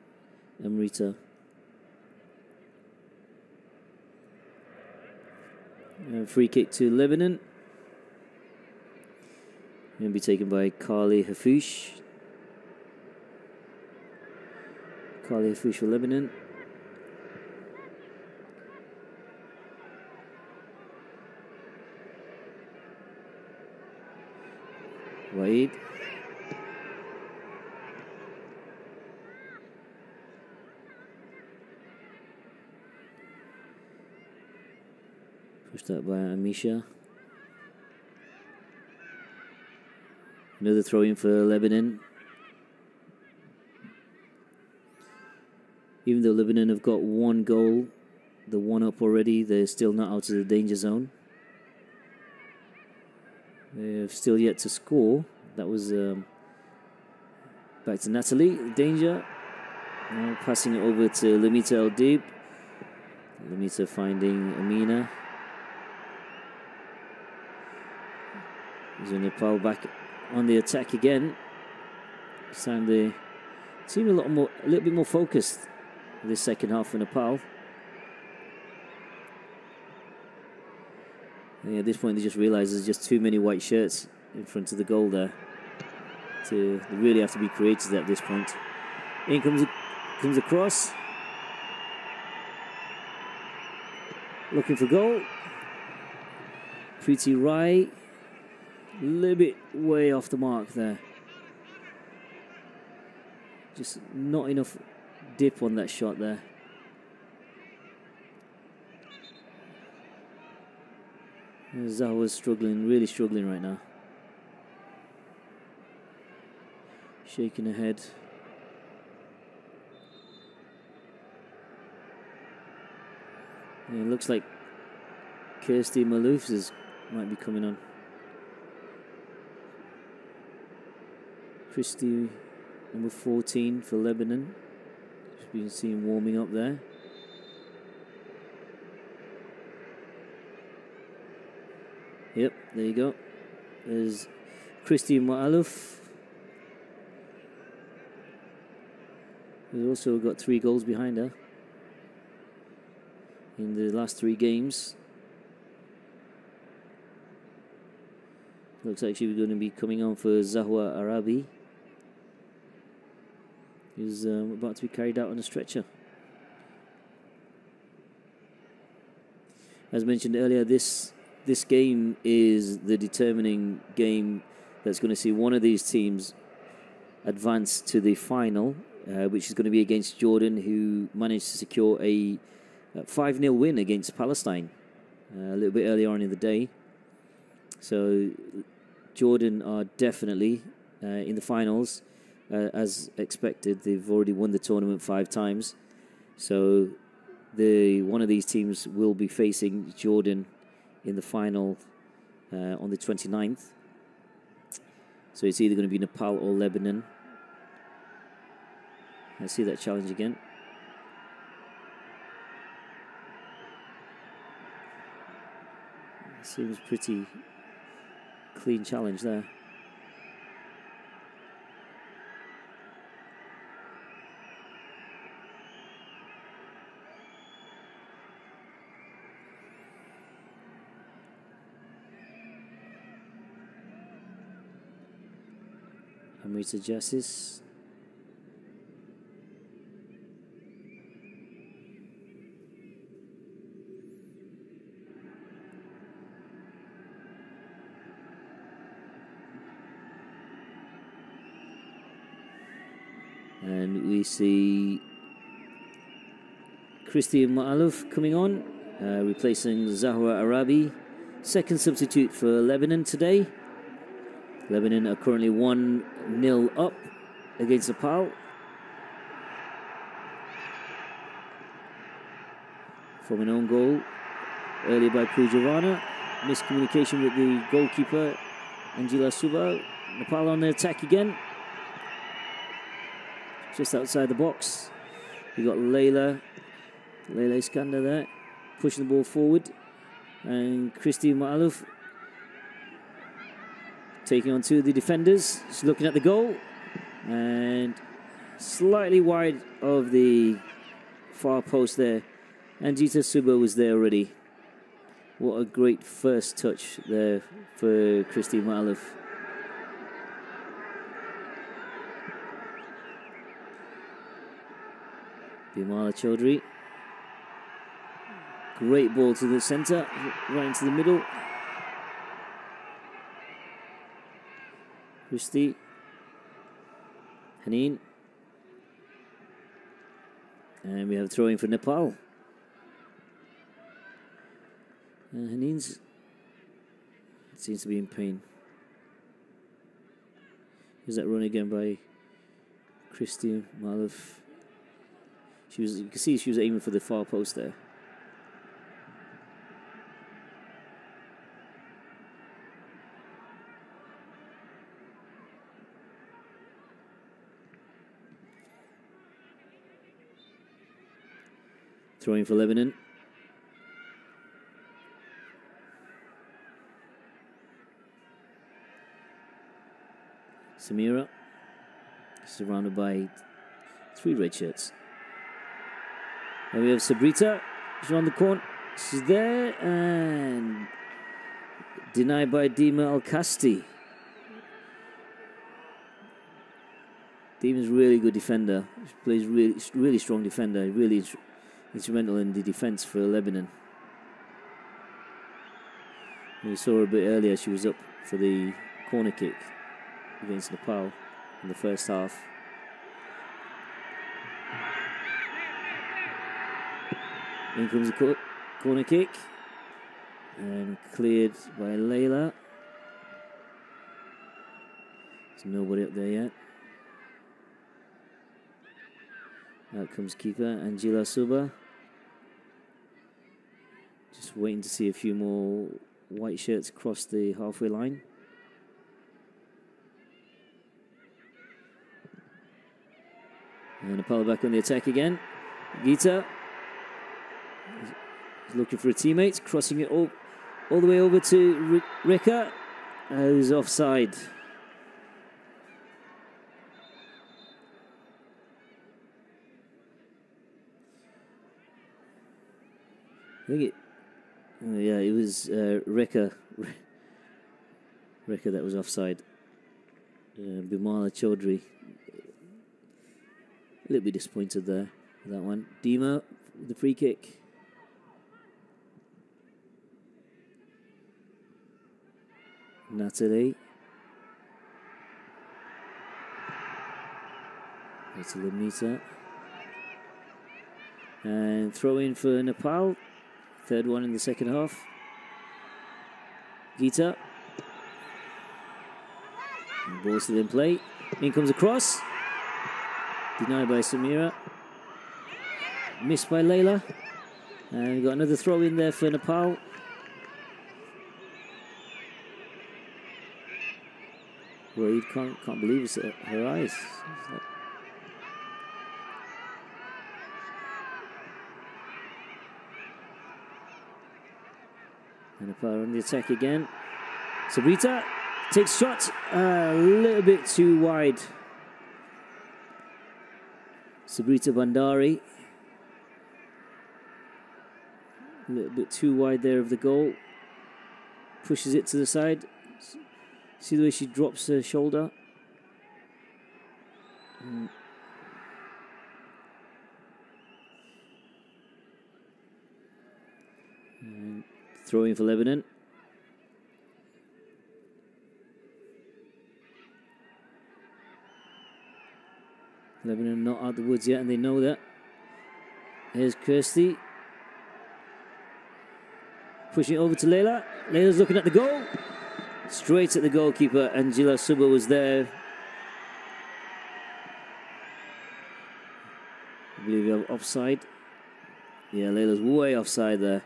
Amrita. Free kick to Lebanon. Going to be taken by Carly Hafouche. Carly Hafouche for Lebanon. Waid. Pushed out by Amisha. Another throw in for Lebanon. Even though Lebanon have got one goal, the one up already, they're still not out of the danger zone. They've still yet to score. That was back to Natalie. Danger. Now passing it over to Lamita El-Deeb. Lamita finding Amina. Is Nepal back on the attack again. This time they seem a little bit more focused this second half for Nepal. At this point they just realise there's just too many white shirts in front of the goal there. They really have to be creative at this point. In comes across. Looking for goal. Preeti Rai. A little bit way off the mark there. Just not enough dip on that shot there. Zahawa's struggling, really struggling right now. Shaking her head. Yeah, it looks like Kirsty Malouf might be coming on. Christy, number 14 for Lebanon. Just been seen warming up there. Yep, there you go. There's Christy Malouf. Who's also got 3 goals behind her in the last 3 games. Looks like she's going to be coming on for Zahwa Arabi, who's about to be carried out on a stretcher. As mentioned earlier, this game is the determining game that's going to see one of these teams advance to the final, which is going to be against Jordan, who managed to secure a 5-0 win against Palestine a little bit earlier on in the day. So Jordan are definitely in the finals, as expected. They've already won the tournament 5 times. So one of these teams will be facing Jordan in the final on the 29th. So it's either going to be Nepal or Lebanon. Let's see that challenge again. Seems pretty clean challenge there. Amrita Justice. And we see Christian Ma'aluf coming on, replacing Zahra Arabi. Second substitute for Lebanon today. Lebanon are currently 1-0 up against Nepal. From an own goal earlier by Pooja Rana. Miscommunication with the goalkeeper, Angela Suba. Nepal on the attack again. Just outside the box. You got Leila Iskander there, pushing the ball forward. And Christy Ma'aluf taking on two of the defenders. She's looking at the goal. And slightly wide of the far post there. Anjita Suba was there already. What a great first touch there for Christy Ma'aluf. Bimala Chaudhry. Great ball to the centre, right into the middle. Christy. Haneen. And we have a throw-in for Nepal. Haneen's seems to be in pain. Here's that run again by Christy Ma'aluf. You can see she was aiming for the far post there. Throwing for Lebanon. Samira, surrounded by 3 red shirts. And we have Sabrita. She's on the corner. She's there and denied by Dima Al-Kasti. Dima's a really good defender. She plays really strong defender. Really instrumental in the defense for Lebanon. We saw her a bit earlier. She was up for the corner kick against Nepal in the first half. In comes the corner kick and cleared by Leila. There's nobody up there yet. Out comes keeper Angela Suba. Just waiting to see a few more white shirts cross the halfway line. And Nepal back on the attack again. Gita. He's looking for a teammate, crossing it all the way over to Rika, who's offside. I think it was Rika that was offside. Bimala Chaudhry, a little bit disappointed there with that one. Dima with the free kick. Natalie. It's a Lamita. And throw in for Nepal. Third one in the second half. Gita. And ball still in play. In comes a cross. Denied by Samira. Missed by Leila. And we've got another throw in there for Nepal. Well, you can't believe it's her eyes. And Nepal on the attack again. Sabrita takes shot a little bit too wide. Sabrita Bandari. A little bit too wide there of the goal. Pushes it to the side. See the way she drops her shoulder. And throwing for Lebanon. Lebanon not out the woods yet, and they know that. Here's Kirsty. Pushing it over to Leila. Leila's looking at the goal. Straight at the goalkeeper. Angela Suba was there. I believe you have offside. Yeah, Leila's way offside there.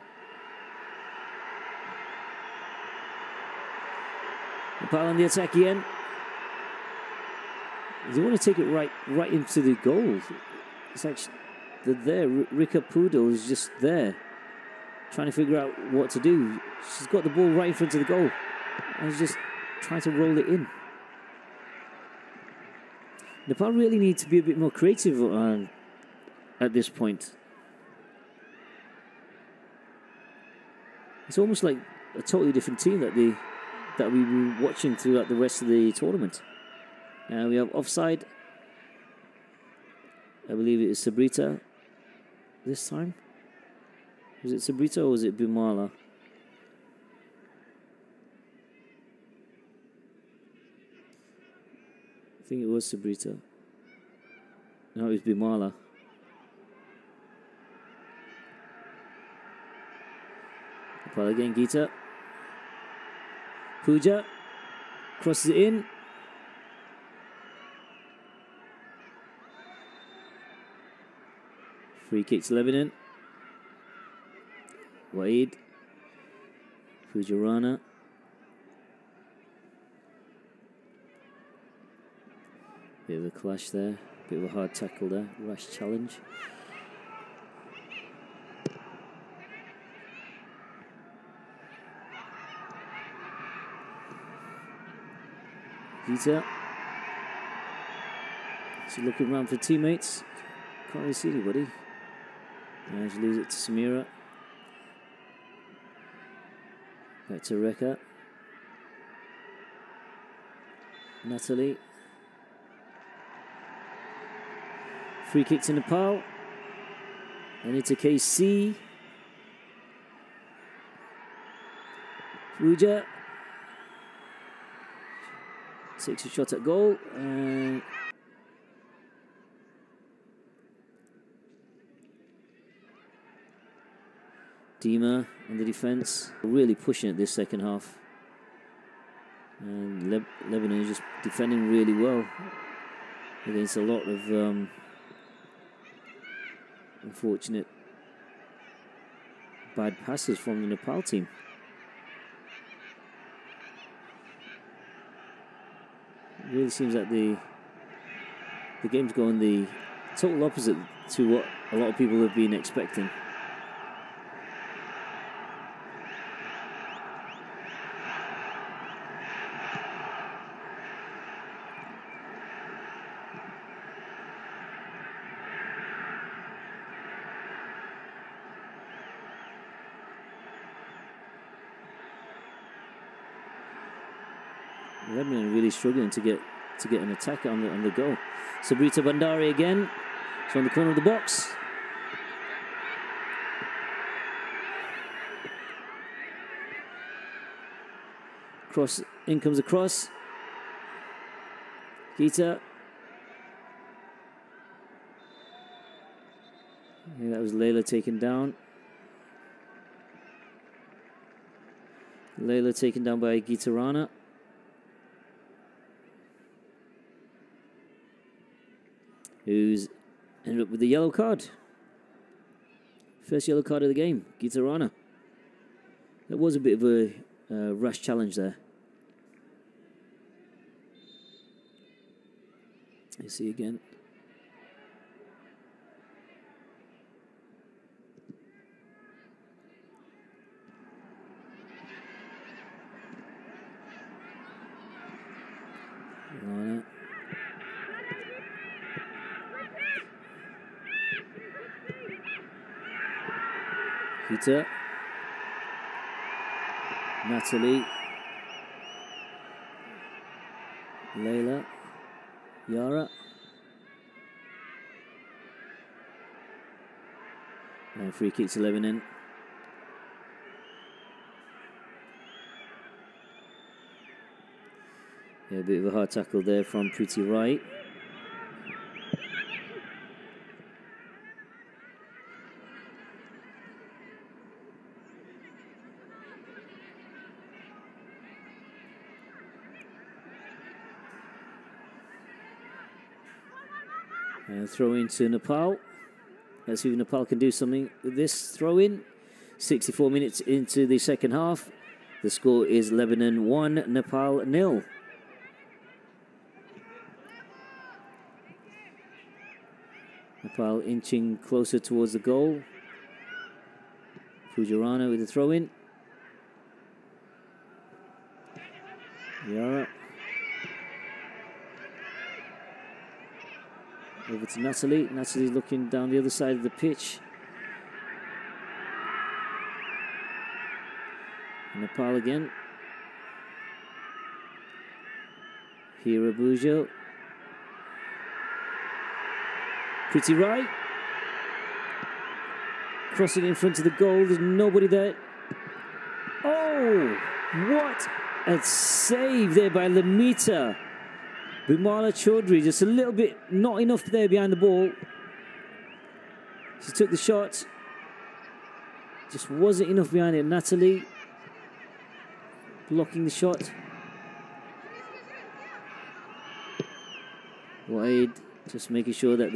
Nepal on the attack again. They want to take it right into the goal. It's like they're there. Rika Poodle is just there, trying to figure out what to do. She's got the ball right in front of the goal, and she's just trying to roll it in. Nepal really need to be a bit more creative at this point. It's almost like a totally different team that we were watching throughout the rest of the tournament. We have offside. I believe it is Sabrita this time. Was it Sabrita or was it Bimala? I think it was Sabrita. No, it was Bimala. Nepal again, Geeta. Pooja crosses it in. Free kick to Lebanon. Waid. Pujarana. Bit of a clash there. Bit of a hard tackle there. Rash challenge. Geeta. She's looking around for teammates. Can't really see anybody. And she leaves it to Samira. Back to Rekha. Natalie. Free kick to Nepal. And it's a KC. Ruja takes a shot at goal. And Dima in the defence, really pushing it this second half. And Lebanon is just defending really well against a lot of unfortunate bad passes from the Nepal team. It really seems like the game's going the total opposite to what a lot of people have been expecting. Lebanon really struggling to get an attack on the goal. Sabrita Bandari again. It's on the corner of the box. Cross, in comes the cross. Geeta. Yeah, that was Leila taken down. Leila taken down by Geeta Rana. Who's ended up with the yellow card. First yellow card of the game, Geeta Rana. That was a bit of a rash challenge there. You see again. Peter. Natalie. Layla. Yara. And free kick to Lebanon. Yeah, a bit of a hard tackle there from Pretty Right. And throw into Nepal. Let's see if Nepal can do something with this throw in. 64 minutes into the second half. The score is Lebanon 1, Nepal 0. Nepal inching closer towards the goal. Fujarana with the throw in. Yara. Over to Natalie. Natalie's looking down the other side of the pitch. Nepal again. Hira Bujo. Pretty Right. Crossing in front of the goal. There's nobody there. Oh, what a save there by Lamita. Bimala Chaudhry, just a little bit, not enough there behind the ball. She took the shot. Just wasn't enough behind it. Natalie blocking the shot. Wide, just making sure that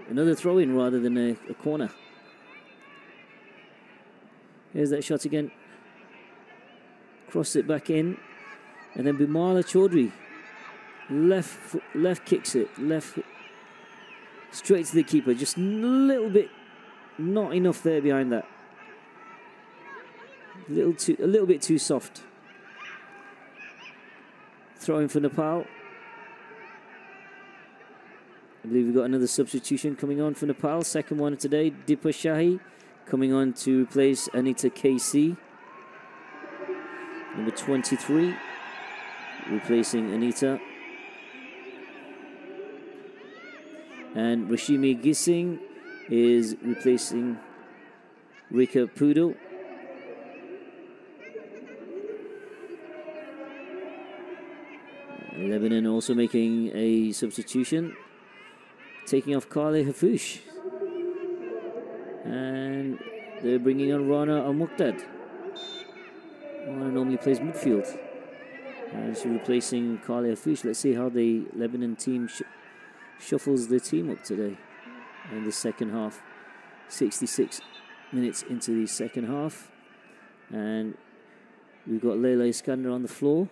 another throw in rather than a corner. Here's that shot again. Cross it back in. And then Bimala Chaudhry. Left kicks it, straight to the keeper. Just a little bit, not enough there behind that. A little bit too soft. Throwing for Nepal. I believe we've got another substitution coming on for Nepal. Second one today. Dipa Shahi coming on to replace Anita KC. Number 23, replacing Anita. And Rashimi Gising is replacing Rika Poodle. Lebanon also making a substitution, taking off Kale Hafoush. And they're bringing on Rana Al-Muqdad. Rana normally plays midfield. And she's replacing Kale Hafoush. Let's see how the Lebanon team shuffles the team up today in the second half. 66 minutes into the second half, and we've got Leila Iskander on the floor.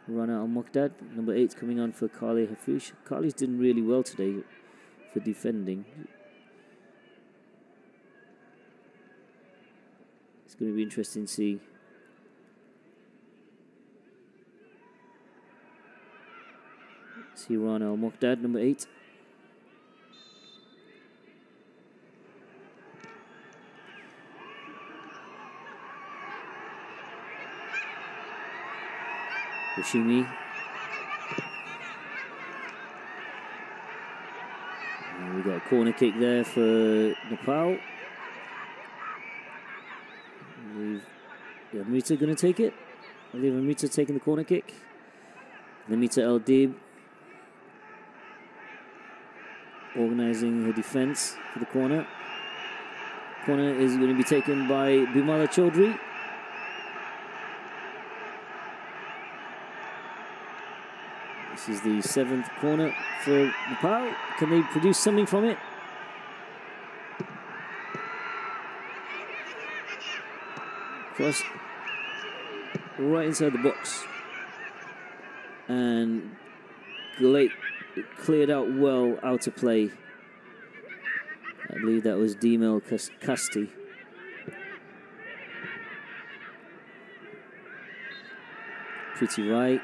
Rana Al-Muqdad, number 8, coming on for Kale Hafoush. Kale's doing really well today for defending. It's going to be interesting to see Rana Al-Muqdad, number 8. Rashimi. And we got a corner kick there for Nepal. Amrita going to take it. I believe Amrita taking the corner kick. Namita El Dib organising her defence for the corner. Corner is going to be taken by Bimala Chaudhry. This is the 7th corner for Nepal. Can they produce something from it? Cross right inside the box. And Galate cleared out well out of play. I believe that was Demel Casti. Pretty right.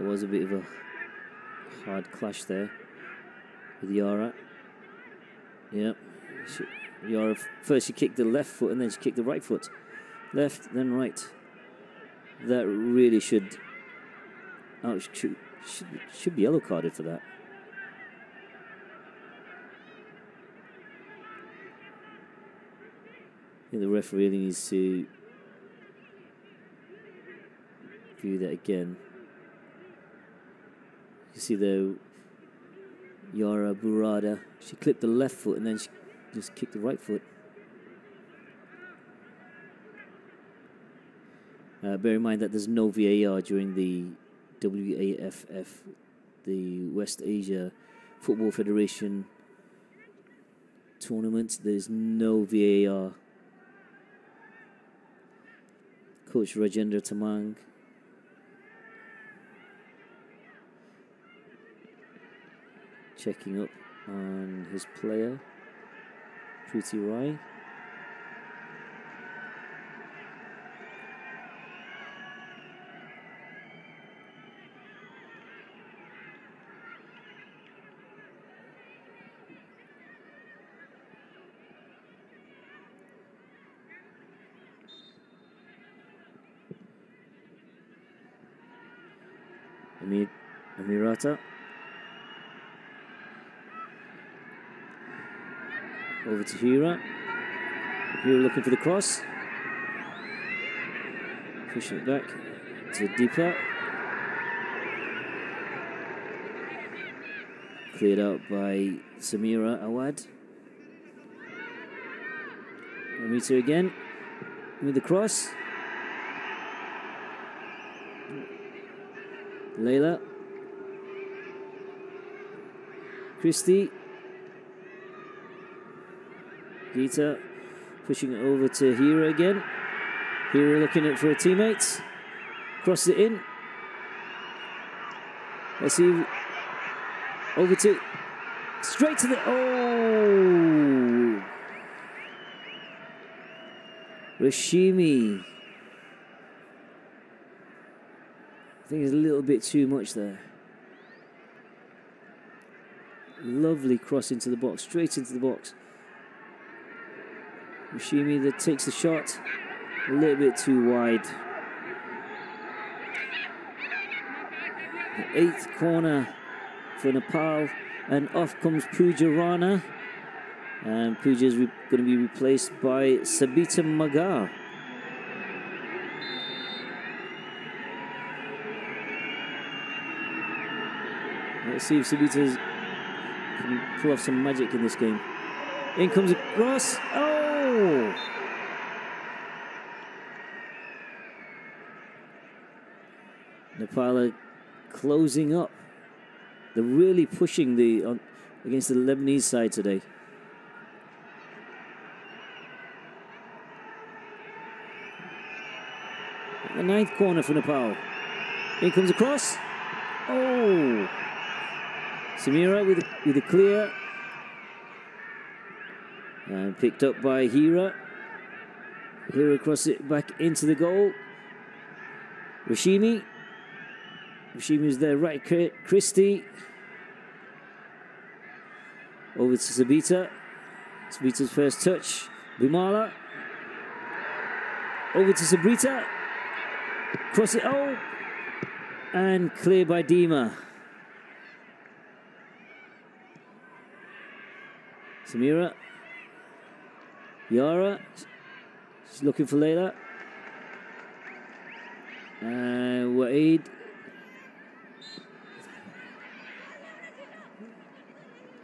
There was a bit of a hard clash there with Yara. Yep. Yara, first she kicked the left foot and then she kicked the right foot. Left, then right. That really should... Oh, should be yellow carded for that. I think the ref really needs to view that again. You see the Yara Burada, she clipped the left foot and then she just kicked the right foot. Bear in mind that there's no VAR during the WAFF, the West Asia Football Federation tournament. There's no VAR. Coach Rajendra Tamang checking up on his player, Preeti Rai. Amirata over to Hira. Hira looking for the cross, pushing it back to Deepa. Cleared out by Samira Awad. Amrita again with the cross. Layla. Christie. Geeta pushing it over to Hira again. Hira looking at for her teammates. Crosses it in. Let's see. Over to... Straight to the... Oh! Rashimi. I think it's a little bit too much there. Lovely cross into the box, straight into the box. Rashimi that takes the shot, a little bit too wide. The 8th corner for Nepal, and off comes Pooja Rana. And Pooja is going to be replaced by Sabita Magar. Let's see if Sabita can pull off some magic in this game. In comes a cross. Oh! Nepal are closing up. They're really pushing against the Lebanese side today. The 9th corner for Nepal. In comes a cross. Oh! Samira with a clear. And picked up by Hira. Hira crosses it back into the goal. Rashimi. Rashimi's there, right. Christie. Over to Sabita. Sabita's first touch. Bimala. Over to Sabrita. Cross it. Oh! And clear by Dima. Samira. Yara. She's looking for Layla. Wa'id.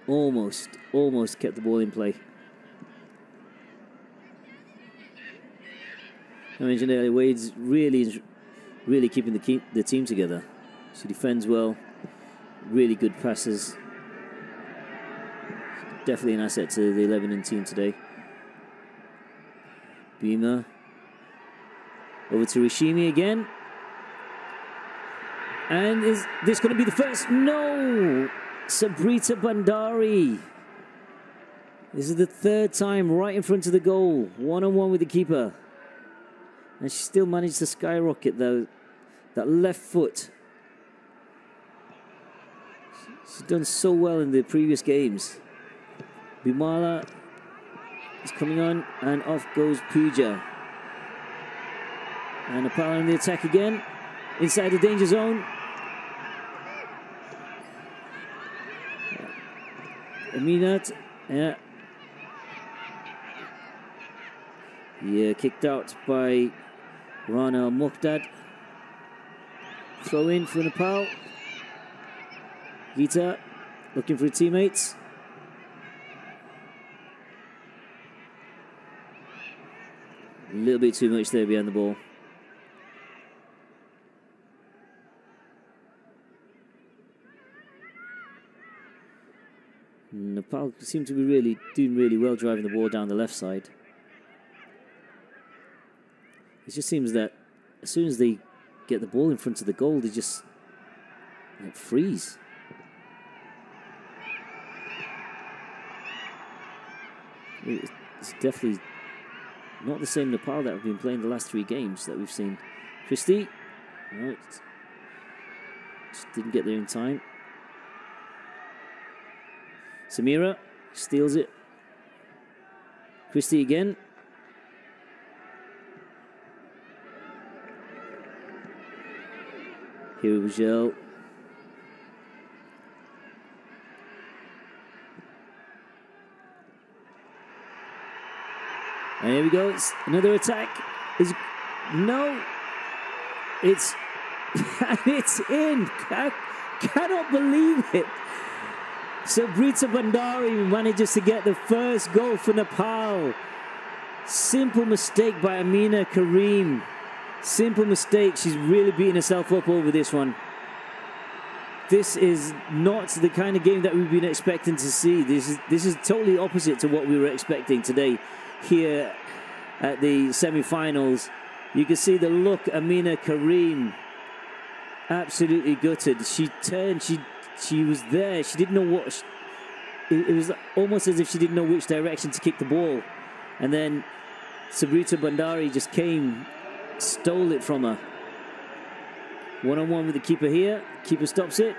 Almost kept the ball in play. I mentioned earlier, Wade's really keeping the team together. She defends well, really good passes. Definitely an asset to the Lebanon team today. Bima. Over to Rashimi again. And is this going to be the first? No! Sabrita Bandari. This is the 3rd time right in front of the goal. 1-on-1 with the keeper. And she still managed to skyrocket though. That left foot. She's done so well in the previous games. Bimala is coming on, and off goes Pooja. And Nepal on the attack again, inside the danger zone. Aminat, yeah, kicked out by Rana Muqdad. Throw in for Nepal. Gita looking for her teammates. A little bit too much there behind the ball. Nepal seem to be doing really well driving the ball down the left side. It just seems that as soon as they get the ball in front of the goal, they just freeze. It's definitely not the same Nepal that have been playing the last 3 games that we've seen. Christie, right, just didn't get there in time. Samira steals it. Christie again. Here we go. And here we go. It's another attack. No. It's it's in. I cannot believe it. Sabrita Bandari manages to get the first goal for Nepal. Simple mistake by Amina Karim. Simple mistake. She's really beating herself up over this one. This is not the kind of game that we've been expecting to see. This is totally opposite to what we were expecting today here at the semi-finals. You can see the look. Amina Karim absolutely gutted. She turned. She was there. She didn't know what. It was almost as if she didn't know which direction to kick the ball, and then Sabrita Bandari just came, stole it from her. One-on-one with the keeper here. Keeper stops it.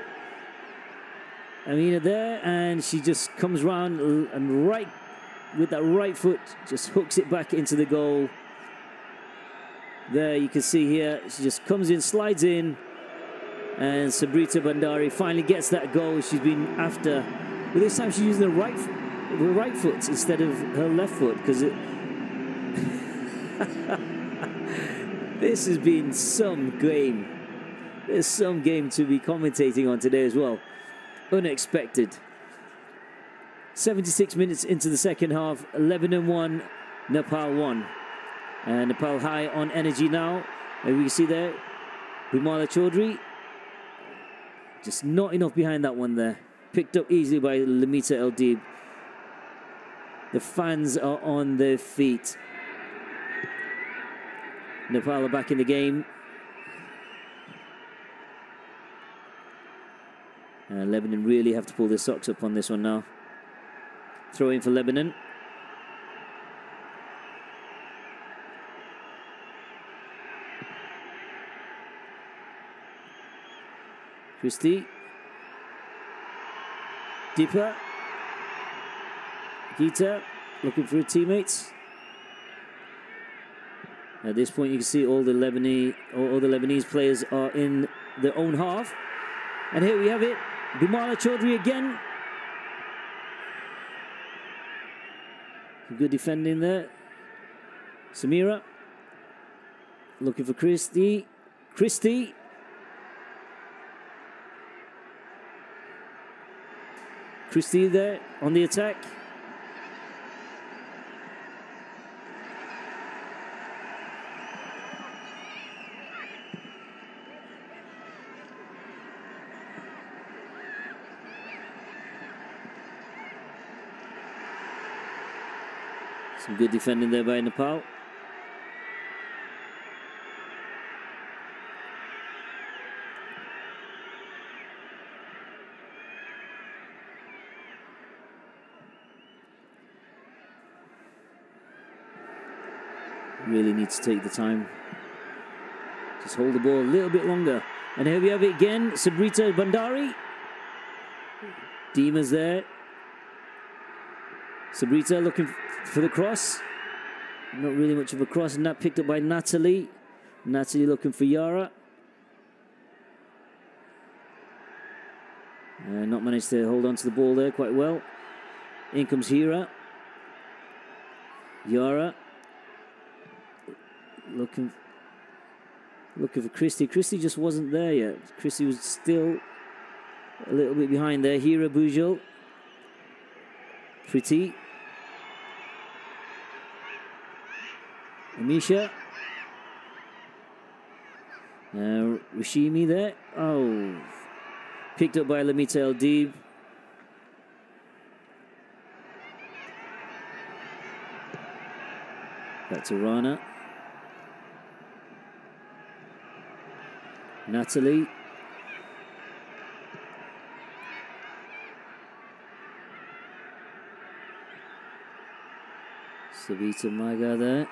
Amina there, and she just comes round and right with that right foot just hooks it back into the goal. There you can see here, she just comes in, slides in, and Sabrita Bandari finally gets that goal she's been after. But this time she's using the right foot instead of her left foot, because it this has been some game. There's some game to be commentating on today as well. Unexpected. 76 minutes into the second half. Lebanon 1, Nepal 1. And Nepal high on energy now. And we can see there, Bimala Chaudhry. Just not enough behind that one there. Picked up easily by Lamita Eldib. The fans are on their feet. Nepal are back in the game. Lebanon really have to pull their socks up on this one now. Throw in for Lebanon. Christie. Deepa. Gita looking for her teammates. At this point, you can see all the Lebanese players are in their own half. And here we have it. Bimala Chaudhry again. Good defending there. Samira looking for Christie. Christie. Christie there on the attack. Some good defending there by Nepal. Really need to take the time. Just hold the ball a little bit longer. And here we have it again. Sabrita Bandari. Dima's there. Sabrita looking for the cross. Not really much of a cross. And that picked up by Natalie. Natalie looking for Yara. Not managed to hold on to the ball there quite well. In comes Hira. Yara. Looking for Christie. Christie just wasn't there yet. Christie was still a little bit behind there. Hira Bujal. Pretty. Amisha. Rashimi there. Oh. Picked up by Lamita El Deeb. Back to Rana. Natalie. Savita Maga there.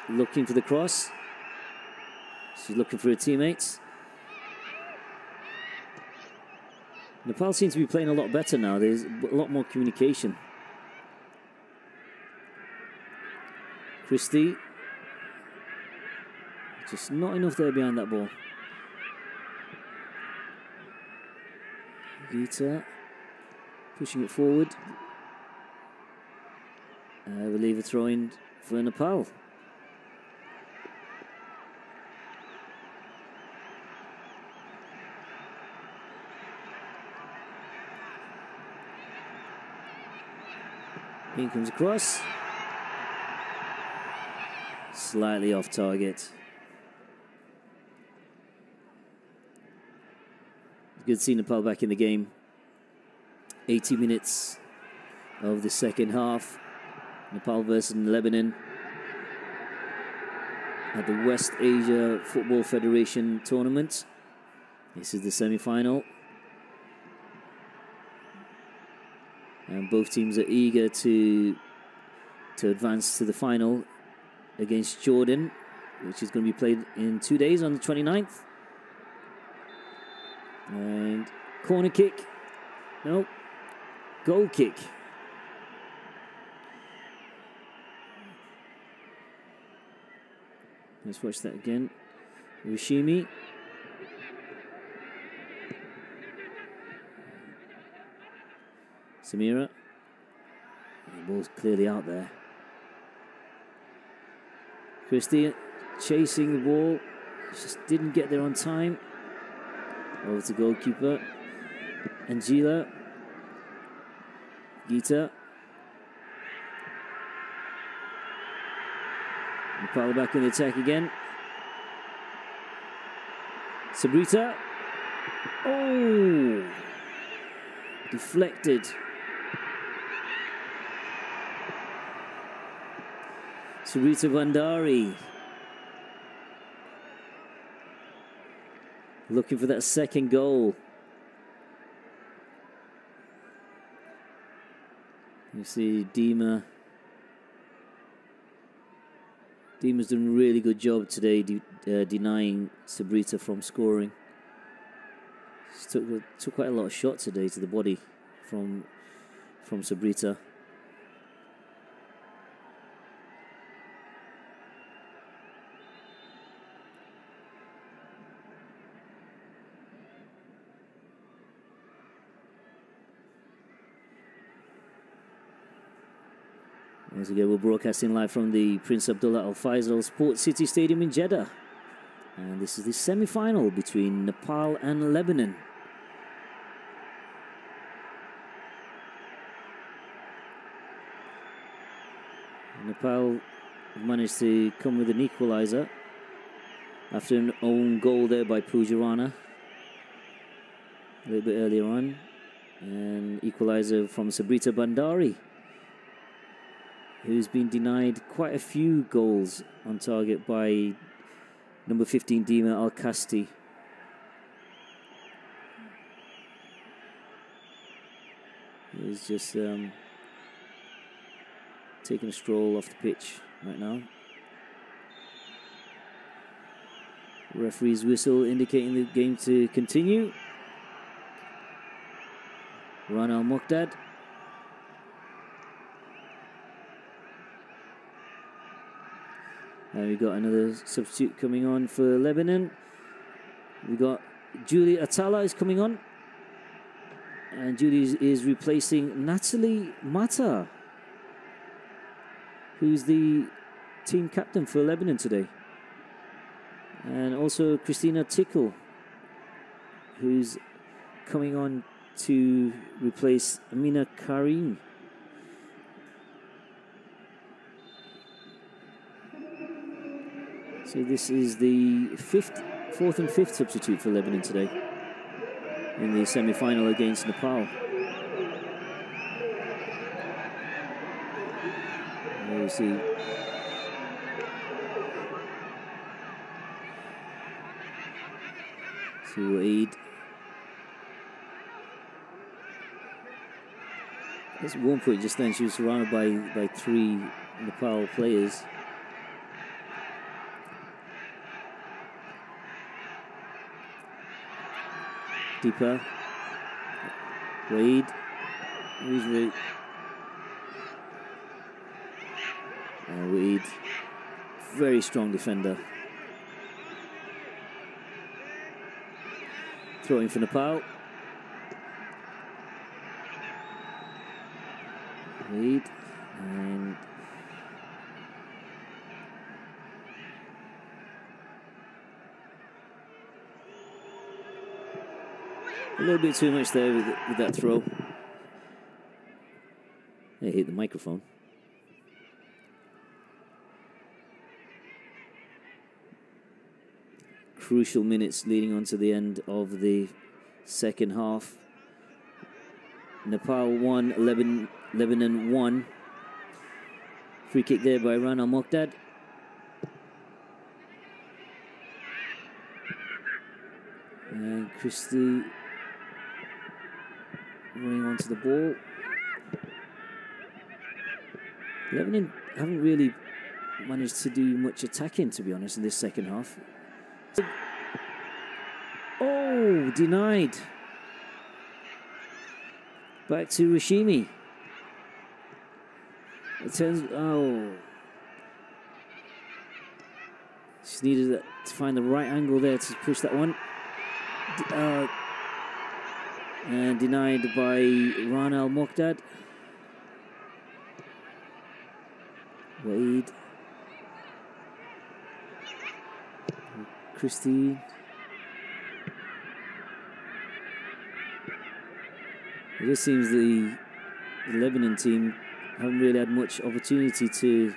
Looking for the cross. She's looking for her teammates. Nepal seems to be playing a lot better now. There's a lot more communication. Christie. Just not enough there behind that ball. Gita. Pushing it forward. I believe a throw-in for Nepal. In comes across. Slightly off target. Good to see Nepal back in the game. 80 minutes of the second half. Nepal versus Lebanon at the West Asia Football Federation tournament. This is the semi-final. And both teams are eager to advance to the final against Jordan, which is going to be played in 2 days on the 29th. And corner kick. No. Goal kick. Let's watch that again. Rishimi. Samira. The ball's clearly out there. Christie chasing the ball. Just didn't get there on time. Over to goalkeeper. Angela. Gita. Nepal back in the attack again. Sabrita. Oh! Deflected. Sabrita Bandari. Looking for that second goal. You see Dima. Dima's done a really good job today denying Sabrita from scoring. She took quite a lot of shots today to the body from Sabrita. Once again, we're broadcasting live from the Prince Abdullah Al Faisal Sports City Stadium in Jeddah. And this is the semi-final between Nepal and Lebanon. Nepal managed to come with an equaliser after an own goal there by Pujarana a little bit earlier on. And equaliser from Sabrita Bandari, who's been denied quite a few goals on target by number 15 Dima Al-Kasti. He's just taking a stroll off the pitch right now. Referee's whistle indicating the game to continue. Ran al-Muqdad. And we've got another substitute coming on for Lebanon. We've got Julie Atala is coming on. And Julie is replacing Natalie Mata, who's the team captain for Lebanon today. And also Christina Tickle, who's coming on to replace Amina Karim. So this is the fourth and fifth substitute for Lebanon today in the semi-final against Nepal. There you see Aid. At one point just then she was surrounded by three Nepal players. Deeper. Wade. Wade. Very strong defender. Throwing for Nepal. Wade. And a little bit too much there with that throw. They hit the microphone. Crucial minutes leading on to the end of the second half. Nepal 1, Lebanon 1. Free kick there by Ran al-Muqdad. And Christie running onto the ball. Lebanon haven't really managed to do much attacking, to be honest, in this second half. Oh, denied. Back to Rashimi. It turns. Oh, just needed to find the right angle there to push that one. And denied by Ran al-Muqdad. Wade. Christie. It just seems the Lebanon team haven't really had much opportunity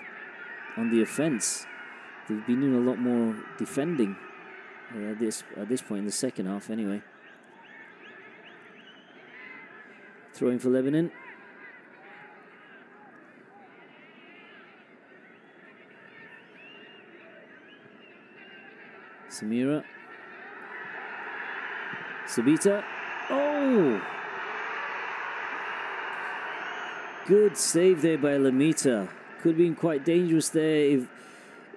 on the offence. They've been doing a lot more defending at this point in the second half anyway. Throwing for Lebanon. Samira. Sabita. Oh! Good save there by Lamita. Could have been quite dangerous there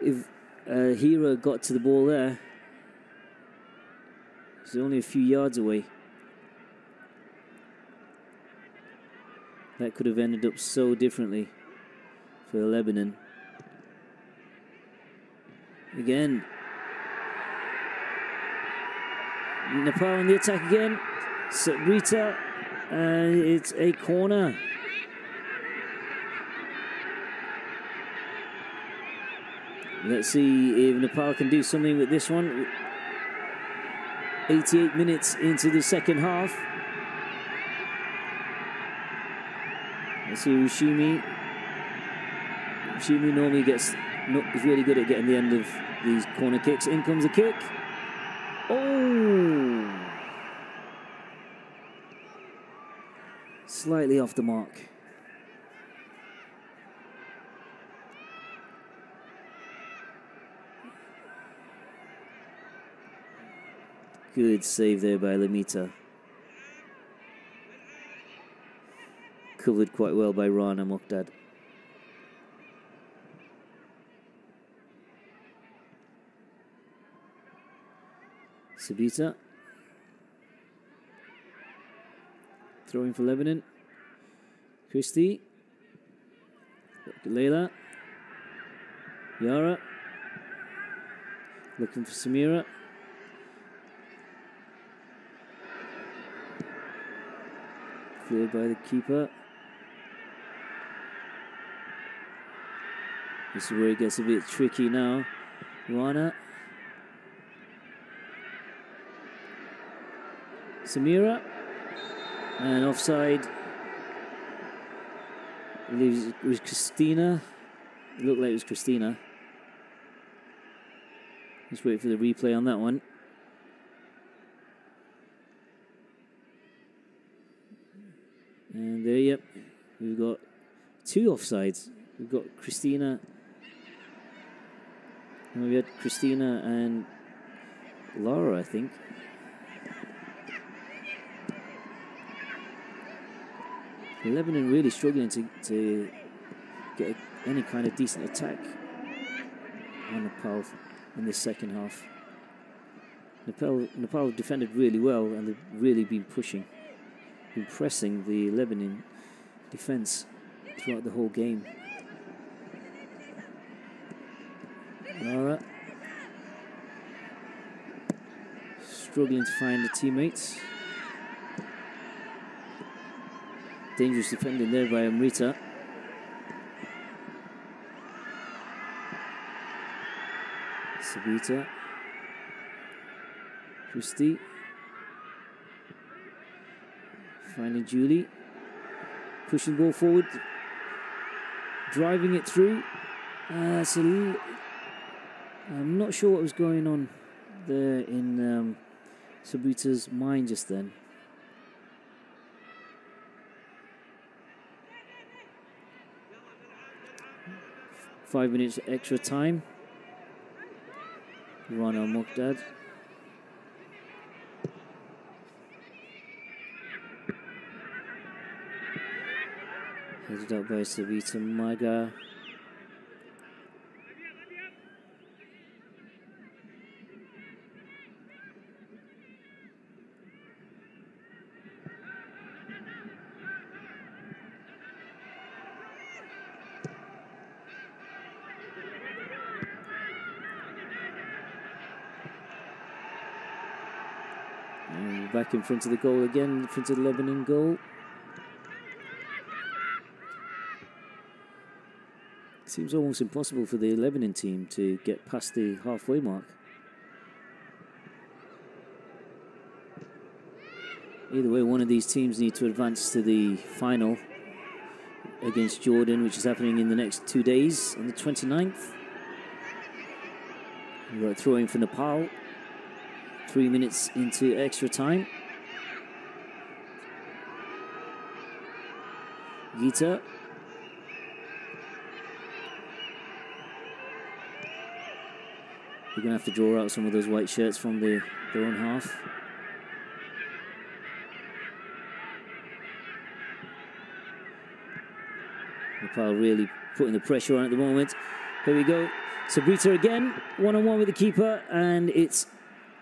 if Hira got to the ball there. She's only a few yards away. That could have ended up so differently for Lebanon. Again. Nepal on the attack again. Sabrita. And it's a corner. Let's see if Nepal can do something with this one. 88 minutes into the second half. Let's see Rashimi. Rashimi normally is really good at getting the end of these corner kicks. In comes a kick. Oh! Slightly off the mark. Good save there by Lamita. Covered quite well by Ran al-Muqdad. Sabita. Throwing for Lebanon. Christie. Leila. Yara. Looking for Samira. Cleared by the keeper. This is where it gets a bit tricky now. Rana. Samira. And offside. I believe it was Christina. It looked like it was Christina. Let's wait for the replay on that one. And there, yep, we've got 2 offsides. We've got Christina. And we had Christina and Laura, I think. Lebanon really struggling to get any kind of decent attack on Nepal in this second half. Nepal defended really well, and they've really been pushing, been pressing the Lebanon defense throughout the whole game. Laura struggling to find the teammates. Dangerous defending there by Amrita. Sabita. Christie. Finding Julie. Pushing the ball forward. Driving it through. I'm not sure what was going on there in Sabita's mind just then. Five minutes extra time. Rana Muqdad. Headed up by Sabita Maga. Back in front of the goal again, in front of the Lebanon goal. It seems almost impossible for the Lebanon team to get past the halfway mark. Either way, one of these teams need to advance to the final against Jordan, which is happening in the next 2 days, on the 29th. We've got a throw-in for Nepal. 3 minutes into extra time. Gita. We're going to have to draw out some of those white shirts from their own half. Nepal really putting the pressure on at the moment. Here we go. Sabrita again, one-on-one with the keeper, and it's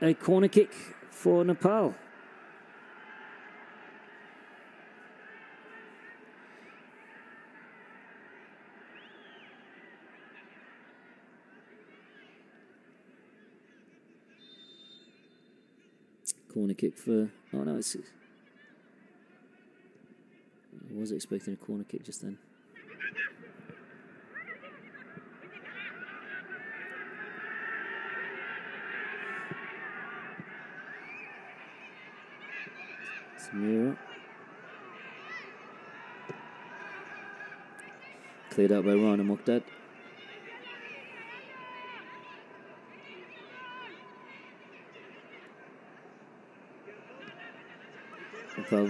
a corner kick for Nepal. Corner kick for... Oh no, it's... I was expecting a corner kick just then. Samira. Cleared out by Rana Muqdad. Nepal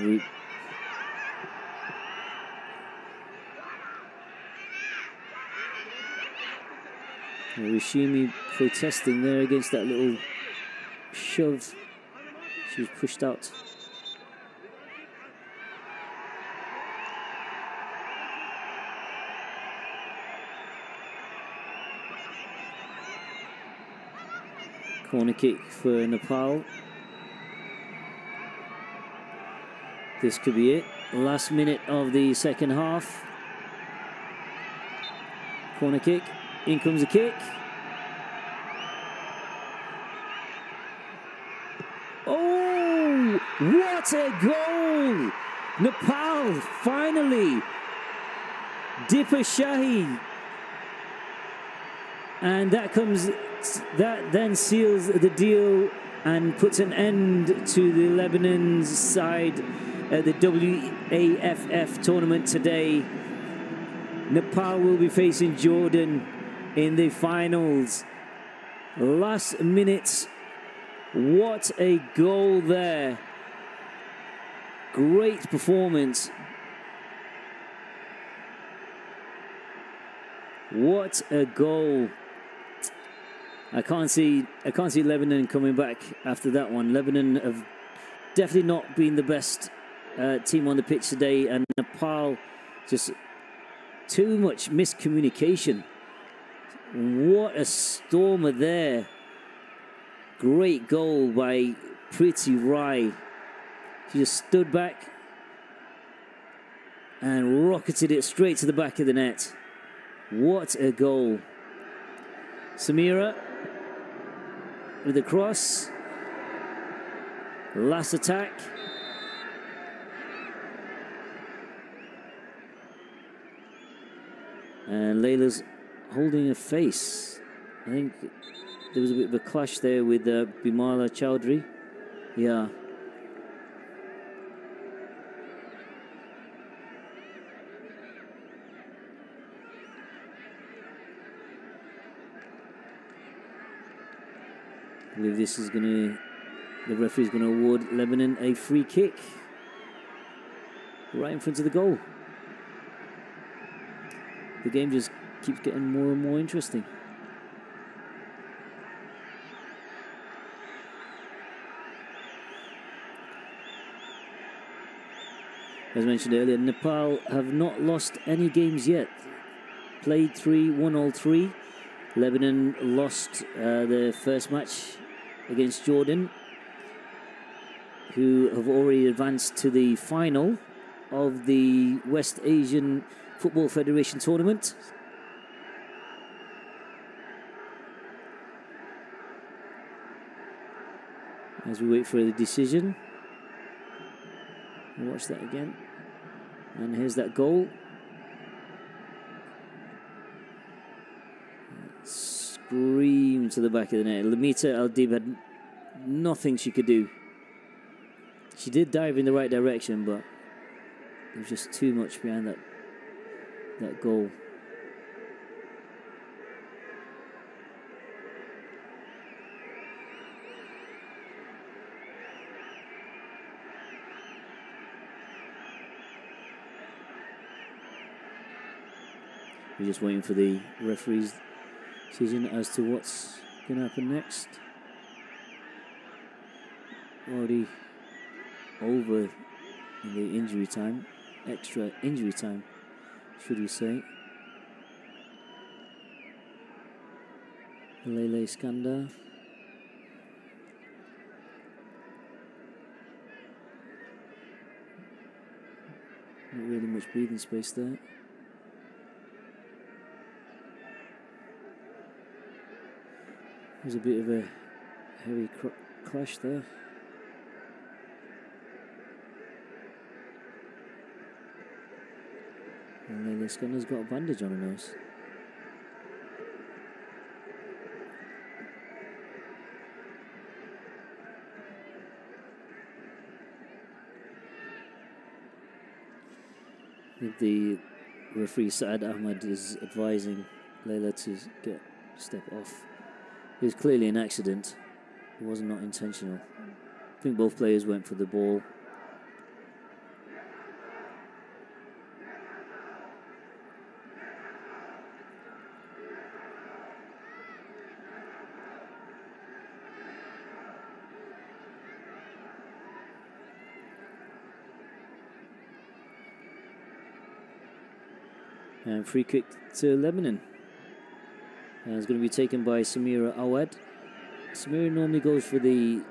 Rishimi protesting there against that little shove. She was pushed out. Corner kick for Nepal. This could be it. Last minute of the second half. Corner kick. In comes the kick. Oh, what a goal! Nepal finally. Dipper Shahi. And that then seals the deal and puts an end to the Lebanon's side at the WAFF tournament today. Nepal will be facing Jordan in the finals. Last minute. What a goal there. Great performance. What a goal. I can't see Lebanon coming back after that one. Lebanon have definitely not been the best team on the pitch today, and Nepal just too much miscommunication. What a stormer there. Great goal by Priti Rai. She just stood back and rocketed it straight to the back of the net. What a goal. Samira with the cross. Last attack. And Layla's holding her face. I think there was a bit of a clash there with Bimala Chowdhury. Yeah. I believe this is the referee's going to award Lebanon a free kick right in front of the goal. The game just keeps getting more and more interesting. As mentioned earlier, Nepal have not lost any games yet. Played 3, won all 3. Lebanon lost their first match against Jordan, who have already advanced to the final of the West Asian Football Federation tournament. As we wait for the decision. Watch that again. And here's that goal. Scream to the back of the net. Lamita Al-Dib had nothing she could do. She did dive in the right direction, but there was just too much behind that goal. We're just waiting for the referee's decision as to what's going to happen next. Already over in the injury time, extra injury time, should we say. Lele Skandar. Not really much breathing space there. There's a bit of a heavy clash there. And Lele Skandar's got a bandage on her nose. The referee Saad Ahmad is advising Layla to step off. It was clearly an accident. It was not intentional. I think both players went for the ball. And free kick to Lebanon. And it's going to be taken by Samira Awad. Samira normally goes for the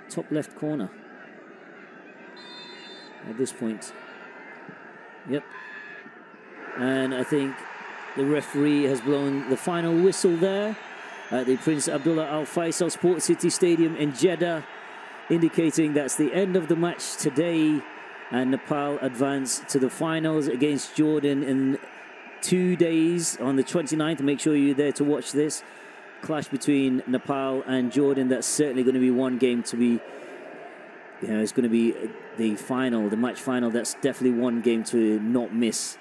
top left corner. at this point. Yep. And I think the referee has blown the final whistle there at the Prince Abdullah Al Faisal Sports City Stadium in Jeddah, indicating that's the end of the match today, and Nepal advance to the finals against Jordan in 2 days on the 29th. Make sure you're there to watch this clash between Nepal and Jordan. That's certainly going to be one game to be, it's going to be the final, the match final. That's definitely one game to not miss.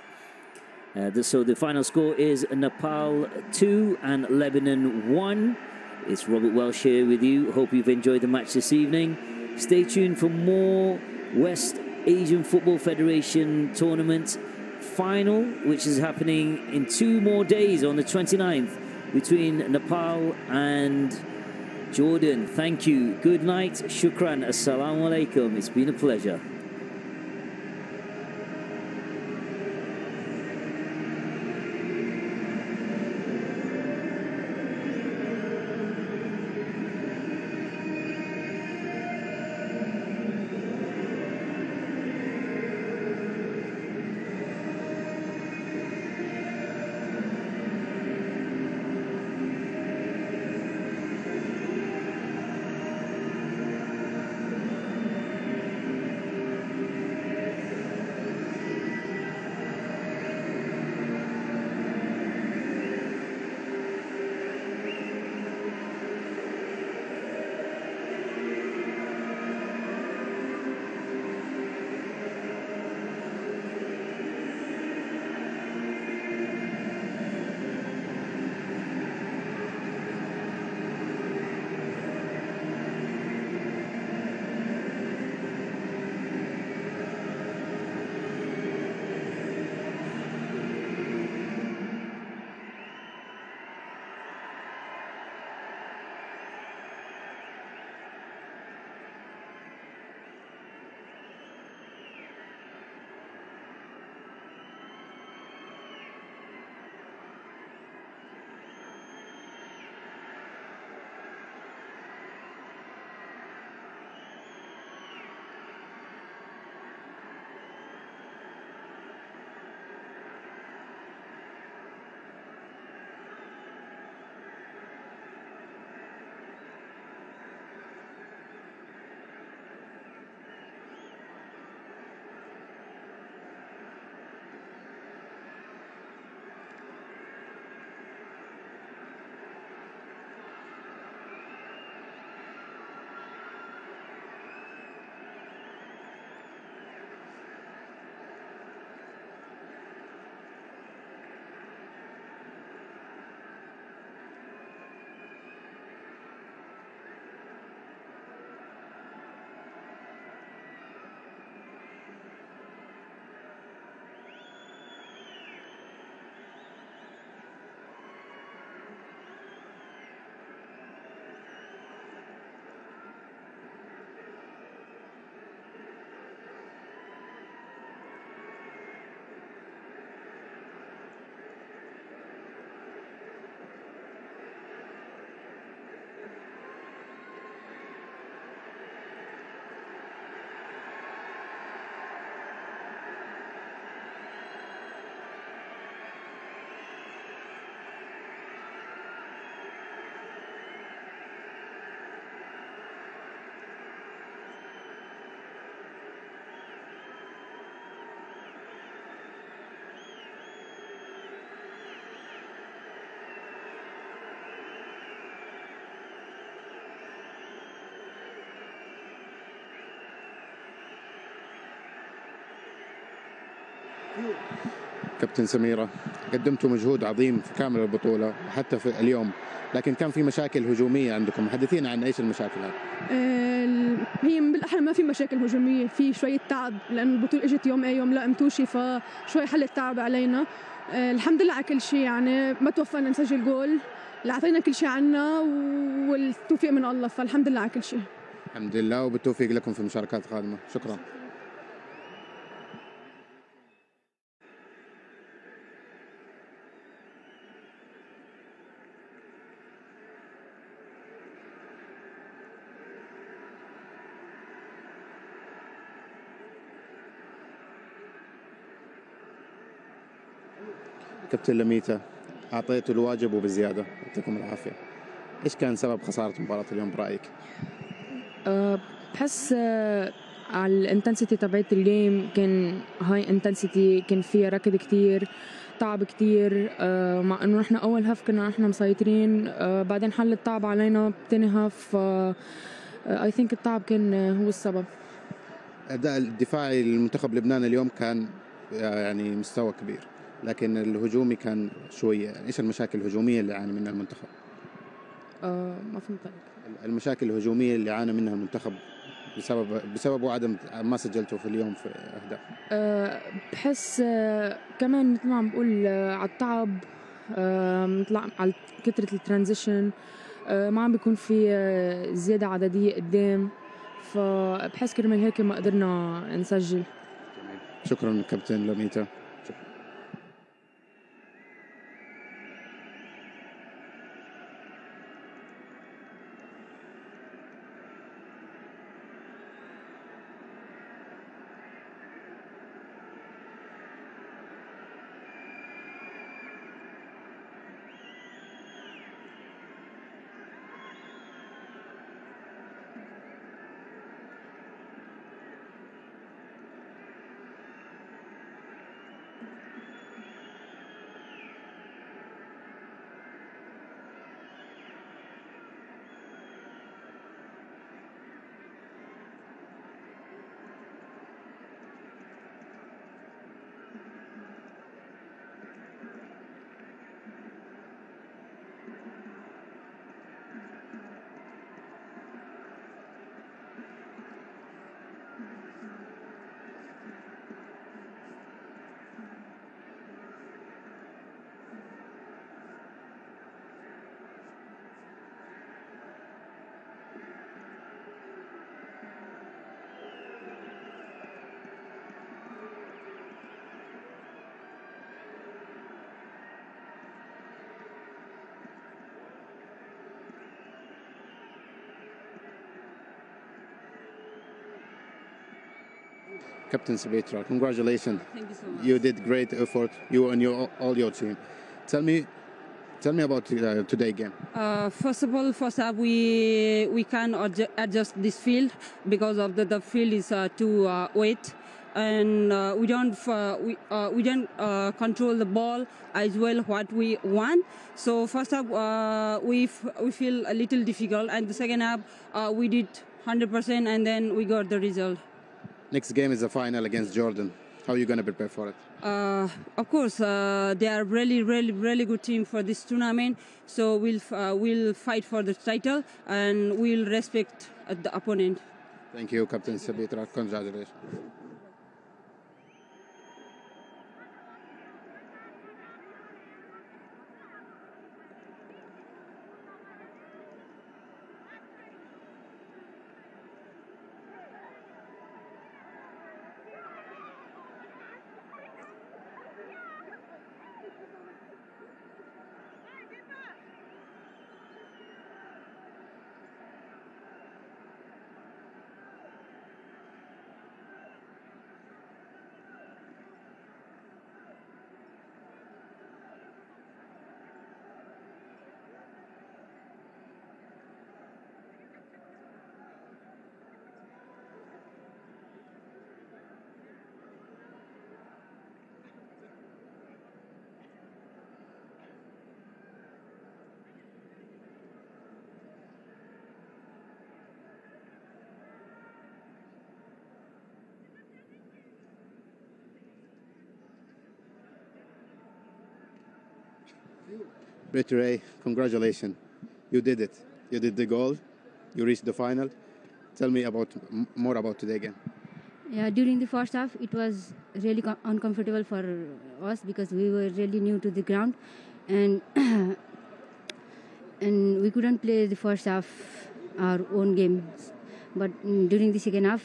So the final score is Nepal 2 and Lebanon 1. It's Robert Welsh here with you. Hope you've enjoyed the match this evening. Stay tuned for more West Asian Football Federation tournament final, which is happening in 2 more days on the 29th between Nepal and Jordan. Thank you. Good night. Shukran. Assalamu alaikum. It's been a pleasure. كابتن سميرة، قدمتوا مجهود عظيم في كامل البطولة حتى في اليوم، لكن كان في مشاكل هجومية عندكم. حدثينا عن ايش المشاكل هذه؟ هي بالاحرى ما في مشاكل هجومية، في شوية تعب لأن البطولة اجت يوم يوم لا متوشي، فشوي حل التعب علينا. الحمد لله على كل شيء، يعني ما توفقنا نسجل جول، اعطينا كل شيء عنا والتوفيق من الله، فالحمد لله على كل شيء. الحمد لله وبالتوفيق لكم في المشاركات القادمة. شكرا. كابتن لميتا، أعطيته الواجب وبزيادة، يعطيكم العافية. إيش كان سبب خسارة مباراة اليوم برأيك؟ بحس على الانتنسيتي تبعت الجيم كان هاي انتنسيتي، كان فيها ركض كتير، تعب كتير، مع انه نحن اول هاف كنا نحن مسيطرين، بعدين حل التعب علينا بتاني هاف. اي ثينك التعب كان هو السبب. أداء الدفاعي للمنتخب لبنان اليوم كان يعني مستوى كبير، لكن الهجومي كان شوية. يعني إيش المشاكل الهجومية اللي يعاني منها المنتخب؟ ما فهمت. المشاكل الهجومية اللي عانى منها المنتخب بسبب عدم ما سجلته في اليوم في أهداف. بحس كمان مثل ما عم بقول على التعب، مثل على كثرة الترانزيشن، ما عم بيكون في زيادة عددية قدام، فبحس كرمال هيك ما قدرنا نسجل. شكرا كابتن لميتا. Captain Sabitra, congratulations. Thank you so much. You did great effort, you and all your team. Tell me about today game. First of all, first up, we can adjust this field because of the field is too wet, and we don't control the ball as well what we want. So first up, we feel a little difficult, and the second up, we did 100%, and then we got the result. Next game is the final against Jordan. How are you going to prepare for it? Of course, they are really good team for this tournament. So we'll fight for the title and we'll respect the opponent. Thank you, Captain Sabitra. Congratulations. Ray, congratulations. You did it. You did the goal. You reached the final. Tell me more about today again. Yeah, during the first half, it was really uncomfortable for us because we were really new to the ground, and and we couldn't play the first half our own game. But during the second half,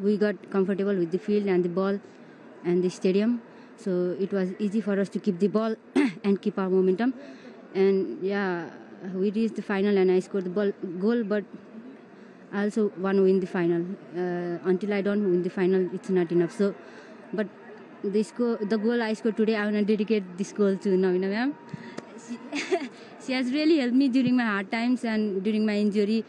we got comfortable with the field and the ball and the stadium, so it was easy for us to keep the ball and keep our momentum. And yeah, we reached the final, and I scored the goal, but I also want to win the final. Until I don't win the final, it's not enough. So, but the goal I scored today, I want to dedicate this goal to Navina ma'am. She, she has really helped me during my hard times and during my injury.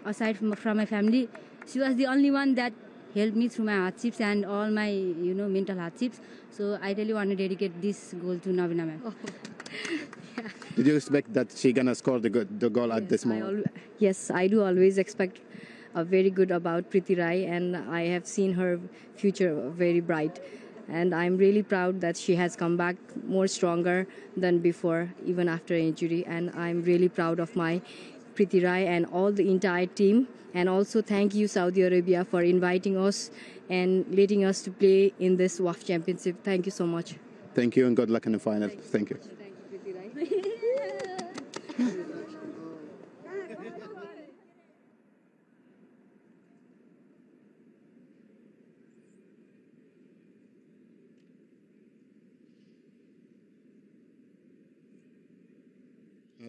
Aside from my family, she was the only one that helped me through my hardships and all my mental hardships. So I really want to dedicate this goal to Navina ma'am. Oh. Yeah. Did you expect that she gonna score the goal at this moment? Yes, I do always expect very good about Preeti Rai, and I have seen her future very bright. And I'm really proud that she has come back more stronger than before, even after injury. And I'm really proud of my Preeti Rai and all the entire team. And also thank you, Saudi Arabia, for inviting us and letting us to play in this WAFF Championship. Thank you so much. Thank you and good luck in the final. Thank you.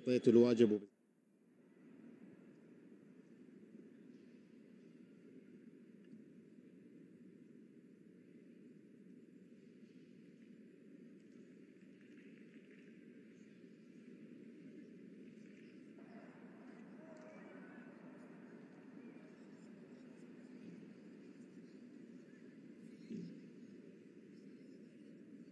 أعطيته الواجب